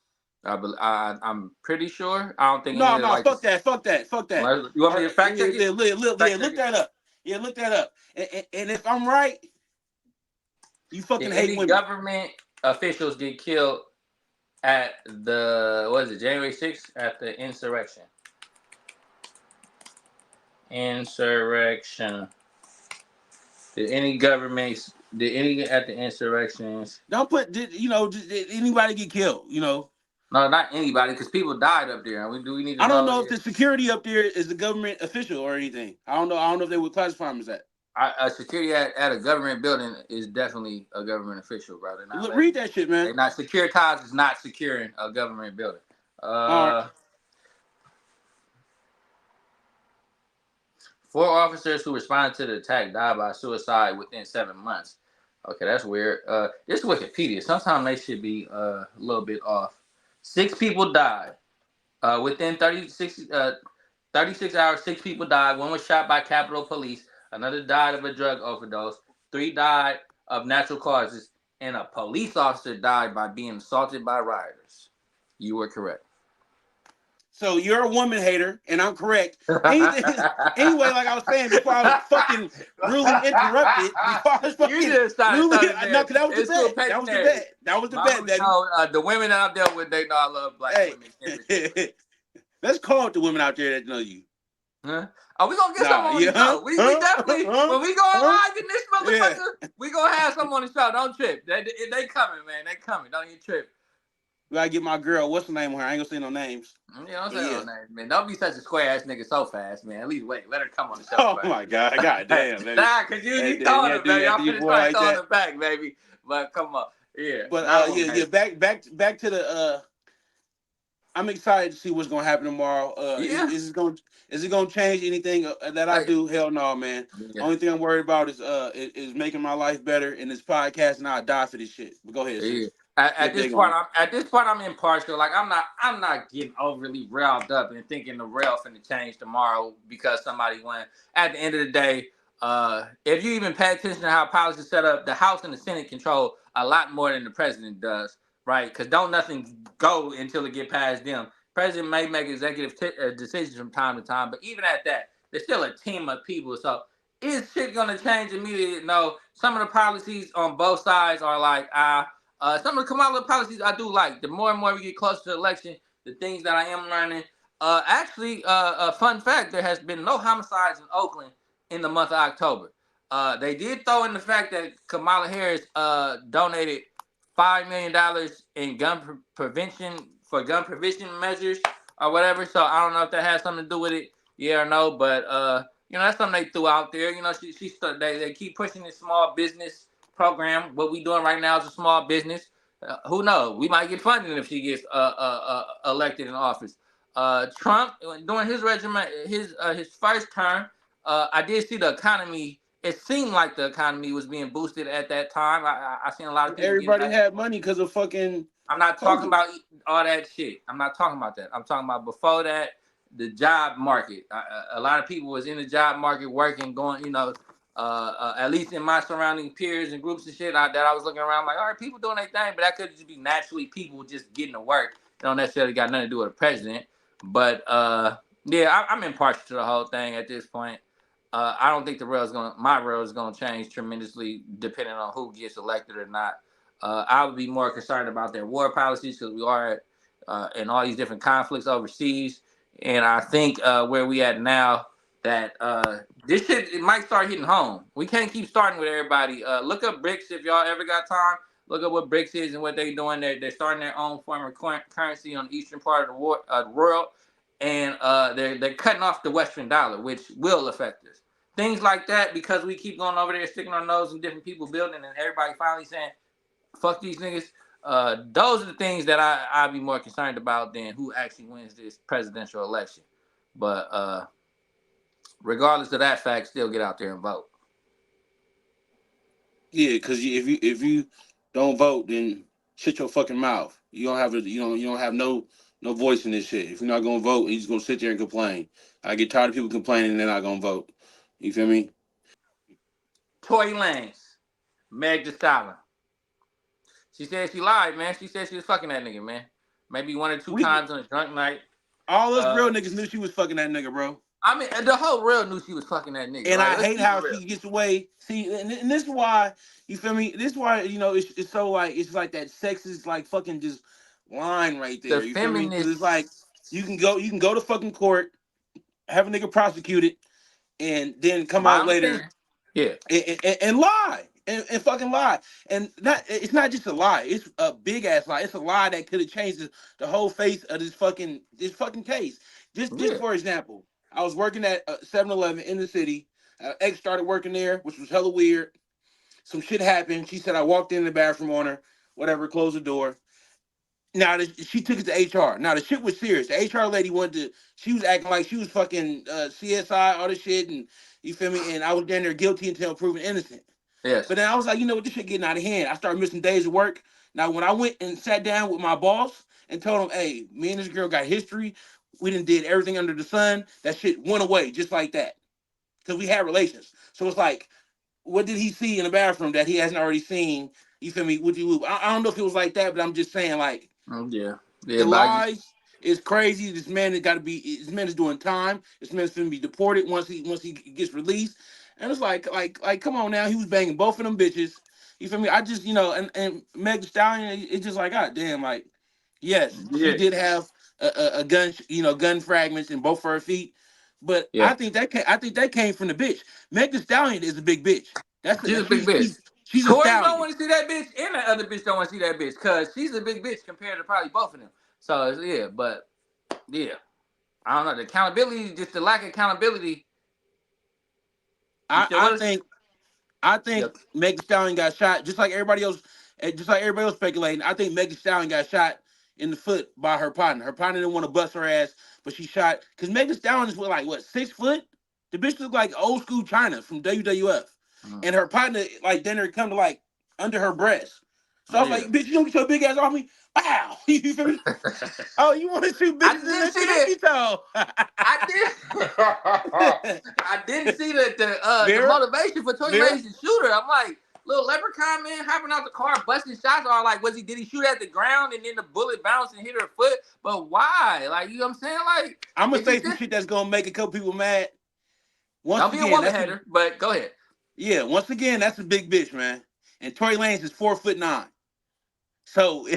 Speaker 2: I'm pretty sure. I don't think any
Speaker 1: No,
Speaker 2: of the
Speaker 1: no,
Speaker 2: like.
Speaker 1: fuck that, fuck that, fuck that.
Speaker 2: You want me
Speaker 1: Or,
Speaker 2: to fact check it?
Speaker 1: yeah,
Speaker 2: Fact check
Speaker 1: look
Speaker 2: it.
Speaker 1: that up. Yeah, look that up. And if I'm right, you fucking
Speaker 2: Did
Speaker 1: hate
Speaker 2: any
Speaker 1: women.
Speaker 2: government officials get killed at the January 6th at the insurrection? Insurrection. Did any at the insurrections?
Speaker 1: Don't put did anybody get killed? You know,
Speaker 2: No, not anybody, because people died up there. And we need to
Speaker 1: I don't
Speaker 2: know
Speaker 1: know if
Speaker 2: if
Speaker 1: the security up there is the government official or anything. I don't know. I don't know if they would classify them as that.
Speaker 2: security at a government building is definitely a government official, bro. They're not
Speaker 1: Read
Speaker 2: letting.
Speaker 1: that shit, man.
Speaker 2: They're not securitized. Is not securing a government building.
Speaker 1: All right.
Speaker 2: 4 officers who responded to the attack died by suicide within 7 months. Okay, that's weird. This is Wikipedia. Sometimes they should be a little bit off. 6 people died. Within 36 hours, 6 people died. 1 was shot by Capitol Police. Another died of a drug overdose. 3 died of natural causes. And a police officer died by being assaulted by rioters. You were correct.
Speaker 1: So you're a woman hater, and I'm correct. Anything, anyway, like I was saying before, I was fucking rudely interrupted. Before I was fucking
Speaker 2: You just started
Speaker 1: rudely,
Speaker 2: talking
Speaker 1: no, because that was the
Speaker 2: it's too
Speaker 1: bet. That was the bet. That was the bet, baby.
Speaker 2: The women that I've dealt with, they know I love black women.
Speaker 1: Hey, let's call it the women out there that know you.
Speaker 2: Huh? Oh, we gonna get some on the show. We definitely when we go live in this motherfucker, we gonna have some on the show. Don't trip. They coming, man. They coming. Don't you trip.
Speaker 1: We gotta get my girl. What's her name on her? I ain't gonna say no names.
Speaker 2: Don't say no names, man. Don't be such a square ass nigga so fast, man. At least wait. Let her come on the show.
Speaker 1: Oh my god, damn, baby.
Speaker 2: Nah, cause you throwing it, baby. I'm finna start throwing it back, baby. But come on, yeah.
Speaker 1: But back to the. I'm excited to see what's gonna happen tomorrow. Is it gonna change anything that I do? Hell no, man. Yeah. Only thing I'm worried about is making my life better in this podcast, and I'll die for this shit. But go ahead, sis.
Speaker 2: At this point, I'm impartial. Like I'm not getting overly riled up and thinking the rail finna change tomorrow because somebody won. At the end of the day, if you even pay attention to how policy is set up, the House and the Senate control a lot more than the president does, right? Because don't nothing go until it get past them. President may make executive decisions from time to time, but even at that, there's still a team of people. So is shit gonna change immediately? No. Some of the policies on both sides are like some of the Kamala policies I do like. The more and more we get closer to the election, the things that I am learning. Actually, a fun fact: there has been no homicides in Oakland in the month of October. They did throw in the fact that Kamala Harris donated $5 million in gun prevention measures or whatever. So I don't know if that has something to do with it, yeah or no. But that's something they threw out there. They keep pushing this small business program. What we doing right now is a small business. Who knows? We might get funding if she gets elected in office. Trump during his regime, his first term, I did see the economy. It seemed like the economy was being boosted at that time. I seen a lot of people.
Speaker 1: Everybody had money because of fucking.
Speaker 2: I'm not talking about all that shit. I'm not talking about that. I'm talking about before that, the job market. A lot of people was in the job market working, going, at least in my surrounding peers and groups and shit that I was looking around like, all right, people doing their thing, but that could just be naturally people just getting to work. It don't necessarily got nothing to do with the president. But I'm impartial to the whole thing at this point. I don't think my rail is gonna change tremendously depending on who gets elected or not. I would be more concerned about their war policies because we are in all these different conflicts overseas, and I think where we at now, that this shit it might start hitting home. We can't keep starting with everybody. Look up BRICS if y'all ever got time. Look up what BRICS is and what they're doing. They're starting their own form of currency on the eastern part of the world, and they're cutting off the Western dollar, which will affect us. Things like that, because we keep going over there sticking our nose in different people building, and everybody finally saying, "Fuck these niggas." Those are the things that I'd be more concerned about than who actually wins this presidential election. But regardless of that fact, still get out there and vote.
Speaker 1: Yeah, because if you don't vote, then shut your fucking mouth. You don't have you don't have no voice in this shit. If you're not gonna vote, you're just gonna sit there and complain. I get tired of people complaining and they're not gonna vote. You feel me?
Speaker 2: Tory Lanes, Meg Thee Stallion. She said she lied, man. She said she was fucking that nigga, man. Maybe one or two
Speaker 1: We
Speaker 2: times on a drunk night.
Speaker 1: all us real
Speaker 2: Uh,
Speaker 1: niggas knew she was fucking that nigga, bro.
Speaker 2: I mean, the whole world knew she was fucking that nigga.
Speaker 1: And
Speaker 2: Like,
Speaker 1: I
Speaker 2: let's
Speaker 1: hate
Speaker 2: keep it
Speaker 1: how
Speaker 2: real.
Speaker 1: she gets away. See, and this is why you feel me. This is why it's so like it's like that sexist like fucking just line right
Speaker 2: The
Speaker 1: there. You feel me? Because it's like
Speaker 2: feminists.
Speaker 1: you can go to fucking court, have a nigga prosecuted, and then come
Speaker 2: I
Speaker 1: out later
Speaker 2: understand. Yeah.
Speaker 1: and lie and fucking lie. And it's not just a lie. It's a big ass lie. It's a lie that could have changed the whole face of this fucking case. Just
Speaker 2: Yeah.
Speaker 1: for example, I was working at 7-Eleven in the city. Ex started working there, which was hella weird. Some shit happened. She said I walked in the bathroom on her, whatever, closed the door. Now she took it to HR. Now the shit was serious. The HR lady wanted to. She was acting like she was fucking CSI, all this shit, and you feel me. And I was down there guilty until proven innocent.
Speaker 2: Yes.
Speaker 1: But then I was like, you know what, this shit getting out of hand. I started missing days of work. Now when I went and sat down with my boss and told him, hey, me and this girl got history. We done did everything under the sun. That shit went away just like that because we had relations. So it's like, what did he see in the bathroom that he hasn't already seen? You feel me? Would you? I don't know if it was like that, but I'm just saying like
Speaker 2: Yeah. Yeah.
Speaker 1: the
Speaker 2: But I just,
Speaker 1: lies is crazy. This man has got to be. This man is doing time. This man's going to be deported once he gets released. And it's like, come on now. He was banging both of them bitches. You feel me? I just and Meg Thee Stallion. It's just like, god damn. Like, yes, she
Speaker 2: yeah.
Speaker 1: did have a gun. Gun fragments in both of her feet. But I
Speaker 2: Yeah.
Speaker 1: think that came from the bitch. Meg Thee Stallion is a big bitch.
Speaker 2: She's a big
Speaker 1: She's
Speaker 2: bitch.
Speaker 1: she's a
Speaker 2: Tory don't
Speaker 1: stallion.
Speaker 2: want to see that bitch, and the other bitch don't want to see that bitch, cause she's a big bitch compared to probably both of them. So yeah, but yeah, I don't know. The accountability, just the lack of accountability. You
Speaker 1: I
Speaker 2: still
Speaker 1: I
Speaker 2: with us?
Speaker 1: think I
Speaker 2: Yep.
Speaker 1: think Meg Thee Stallion got shot just like everybody else. Just like everybody else speculating. I think Meg Thee Stallion got shot in the foot by her partner. Her partner didn't want to bust her ass, but she shot because Meg Thee Stallion is like what 6 foot. The bitch looked like old school China from WWF,
Speaker 2: Mm.
Speaker 1: and her partner like then her come to like under her breast. So I was like,
Speaker 2: Yeah.
Speaker 1: bitch, you don't get your big ass off me. Wow, you feel me? Oh, you want to shoot
Speaker 2: I
Speaker 1: bitches in
Speaker 2: didn't
Speaker 1: the
Speaker 2: see that.
Speaker 1: pinky toe?
Speaker 2: I did. I didn't see the
Speaker 1: Vera,
Speaker 2: motivation for Tory
Speaker 1: Vera.
Speaker 2: Lanez to shoot her. I'm like, little leprechaun man hopping out the car, busting shots. Or like, did he shoot at the ground and then the bullet bounced and hit her foot? But why? Like, you know what I'm saying? Like,
Speaker 1: I'm gonna
Speaker 2: it's
Speaker 1: say
Speaker 2: just
Speaker 1: some
Speaker 2: this.
Speaker 1: shit that's gonna make a couple people mad. Once
Speaker 2: Don't be a
Speaker 1: again,
Speaker 2: woman hater, but go ahead.
Speaker 1: once again, that's a big bitch, man. And Tory Lanez is 4'9". So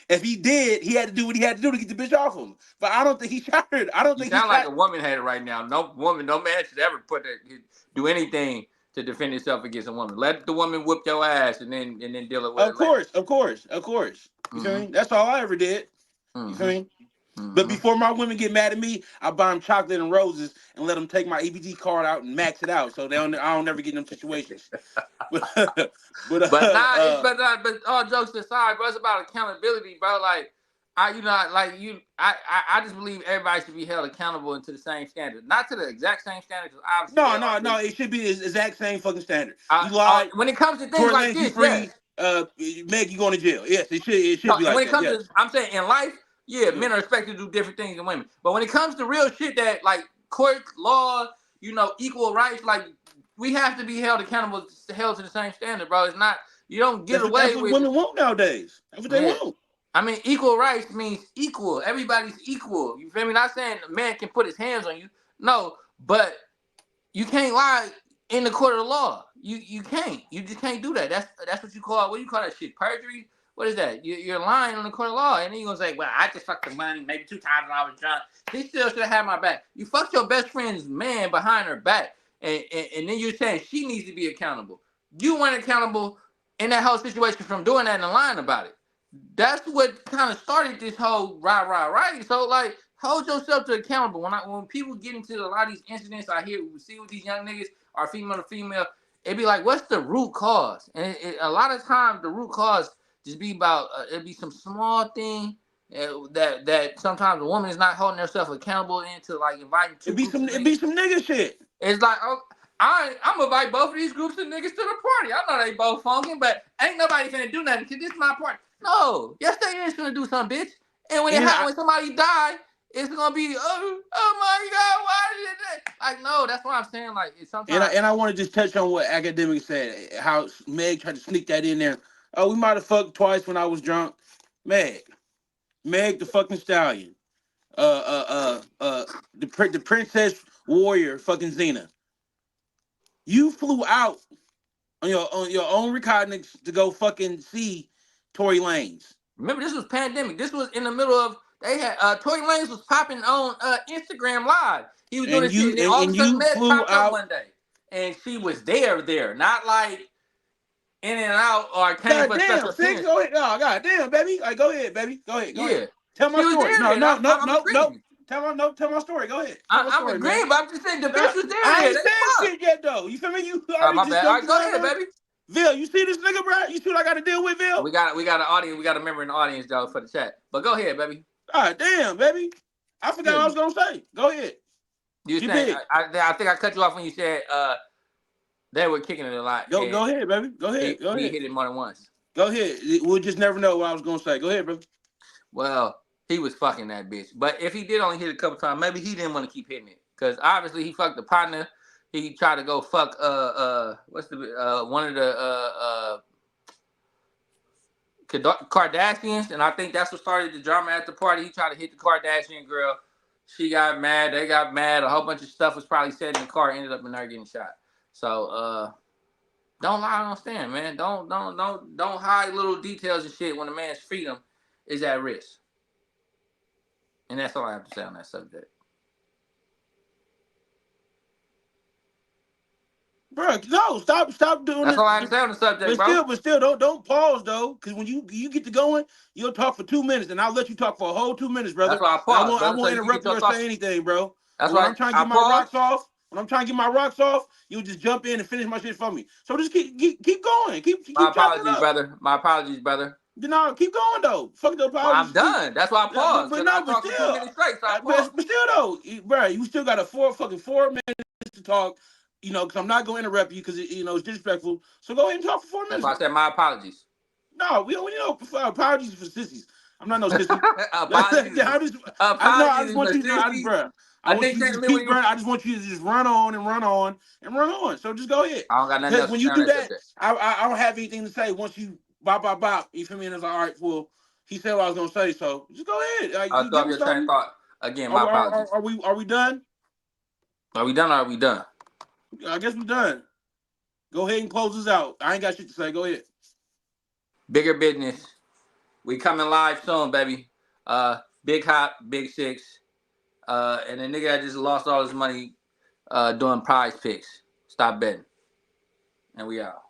Speaker 1: if he did, he had to do what he had to do to get the bitch off him. But I don't think he shot her. I don't
Speaker 2: You
Speaker 1: think he
Speaker 2: sound like
Speaker 1: shot.
Speaker 2: a woman hater right now. No woman, no man should ever do anything to defend himself against a woman. Let the woman whoop your ass and then deal with
Speaker 1: Of
Speaker 2: it later.
Speaker 1: course, of course, of course. You feel
Speaker 2: Mm-hmm.
Speaker 1: me? That's all I ever did. You feel
Speaker 2: Mm-hmm.
Speaker 1: me? But
Speaker 2: Mm-hmm.
Speaker 1: before my women get mad at me, I buy them chocolate and roses and let them take my EBT card out and max it out, so I don't never get in them situations. But
Speaker 2: But nah, but all jokes aside, bro, it's about accountability, bro. Like I just believe everybody should be held accountable and to the same standard, not to the exact same standard, because obviously
Speaker 1: no,
Speaker 2: there are
Speaker 1: no, no.
Speaker 2: different.
Speaker 1: It should be the exact same fucking standard. You lied.
Speaker 2: When it comes to things
Speaker 1: Tory
Speaker 2: like
Speaker 1: Lanez, you
Speaker 2: this, yes.
Speaker 1: free. Meg, you going to jail? Yes, it should
Speaker 2: No,
Speaker 1: be
Speaker 2: and
Speaker 1: like
Speaker 2: when it
Speaker 1: that.
Speaker 2: comes to,
Speaker 1: Yes.
Speaker 2: I'm saying in life, yeah,
Speaker 1: Yeah.
Speaker 2: men are expected to do different things than women. But when it comes to real shit that like court law, equal rights, like we have to be held accountable, held to the same standard, bro. It's not you don't get
Speaker 1: That's
Speaker 2: away
Speaker 1: what
Speaker 2: with.
Speaker 1: women want nowadays. That's what they
Speaker 2: Yeah.
Speaker 1: want.
Speaker 2: I mean, equal rights means equal. Everybody's equal. You feel me? Not saying a man can put his hands on you. No, but you can't lie in the court of law. You can't. You just can't do that. That's what you call, what do you call that shit? Perjury? what is that? You're lying on the court of law. And then you're going to say, well, I just fucked the money maybe 2 times when I was drunk. He still should have had my back. You fucked your best friend's man behind her back. And then you're saying she needs to be accountable. You weren't accountable in that whole situation from doing that and lying about it. That's what kind of started this whole right. So, like, hold yourself to accountable. When people get into a lot of these incidents, we see with these young niggas are female to female, it'd be like, what's the root cause? And a lot of times the root cause just be about it'd be some small thing that sometimes a woman is not holding herself accountable into, like inviting two groups of niggas.
Speaker 1: It'd be some nigga shit.
Speaker 2: It's like, oh, I'm gonna invite both of these groups of niggas to the party. I know they both funkin', but ain't nobody finna do nothing because this is my party. No, yes they is finna do something, bitch. And when when somebody die, it's gonna be oh my god, why did that? Like, no, that's what I'm saying. Like, it's sometimes.
Speaker 1: And I want to just touch on what Academic said. How Meg tried to sneak that in there. Oh, we might have fucked twice when I was drunk. Meg the fucking Stallion. The Princess Warrior, fucking Xena. You flew out on your own recognizance to go fucking see Tory Lanes.
Speaker 2: Remember, this was pandemic. This was in the middle of they had Tory Lanes was popping on Instagram Live. He was doing this shit, and then all of a sudden Meg popped up one day, and she was there, not like in and out or came for special appearance.
Speaker 1: Go ahead, oh, God damn, baby. Like, go ahead, baby. Go ahead.
Speaker 2: Yeah.
Speaker 1: Tell my story. No. Tell my story. Go ahead.
Speaker 2: I'm agreeing, but I'm just saying the bitch was there.
Speaker 1: I ain't saying shit yet, though. You feel me? You already
Speaker 2: my bad. All right, go ahead, baby.
Speaker 1: Vil, you see this nigga, bro? You see what I got to deal with, Vil?
Speaker 2: We got an audience. We got a member in the audience, though, for the chat. But go ahead, baby.
Speaker 1: All right, damn, baby. I forgot what I was gonna say. Go ahead.
Speaker 2: You saying? I think I cut you off when you said they were kicking it a lot.
Speaker 1: Go ahead, baby. Go ahead.
Speaker 2: He hit it more than once.
Speaker 1: Go ahead. We'll just never know what I was gonna say. Go ahead, bro.
Speaker 2: Well, he was fucking that bitch. But if he did only hit it a couple times, maybe he didn't want to keep hitting it. Because obviously he fucked the partner. He tried to go fuck what's the one of the Kardashians, and I think that's what started the drama at the party. He tried to hit the Kardashian girl. She got mad. They got mad. A whole bunch of stuff was probably said in the car. Ended up in there getting shot. So don't lie on stand, man. Don't hide little details and shit when a man's freedom is at risk. And that's all I have to say on that subject.
Speaker 1: Bro, no, stop doing
Speaker 2: That's all I have to say on the subject,
Speaker 1: but still, don't pause though, because when you get to going, you'll talk for 2 minutes, and I'll let you talk for a whole 2 minutes, brother.
Speaker 2: That's why I pause.
Speaker 1: I won't interrupt you or say anything, bro.
Speaker 2: That's
Speaker 1: when
Speaker 2: why
Speaker 1: I'm trying to get my rocks off. When I'm trying to get my rocks off, you'll just jump in and finish my shit for me. So just keep going. Keep
Speaker 2: my apologies, brother. My apologies, brother.
Speaker 1: No, keep going though. Fuck the apologies.
Speaker 2: Well, I'm done. That's why I paused.
Speaker 1: But no, but still,
Speaker 2: 2 minutes straight, so I paused.
Speaker 1: But still though, bro, you still got a 4 minutes to talk. You know, because I'm not going to interrupt you because, it's disrespectful. So go ahead and talk for 4 minutes.
Speaker 2: That's why I said my apologies.
Speaker 1: No, we don't need no apologies for sissies. I'm not no sissy.
Speaker 2: Apologies.
Speaker 1: I just want you to, bro. I just want you to just run on and run on and run on. So just go ahead.
Speaker 2: I don't got nothing else.
Speaker 1: When you do that, I don't have anything to say once you bop. You feel me? And it's like, all right, well, he said what I was going to say. So just go ahead.
Speaker 2: I'll stop your train of thought. Again, my apologies.
Speaker 1: Are we done?
Speaker 2: Are we done or are we done?
Speaker 1: I guess we're done. Go ahead and close this out. I ain't got shit to say. Go ahead.
Speaker 2: Bigger business. We coming live soon, baby. Big Hop, Big Six. And the nigga that just lost all his money doing prize picks. Stop betting. And we out.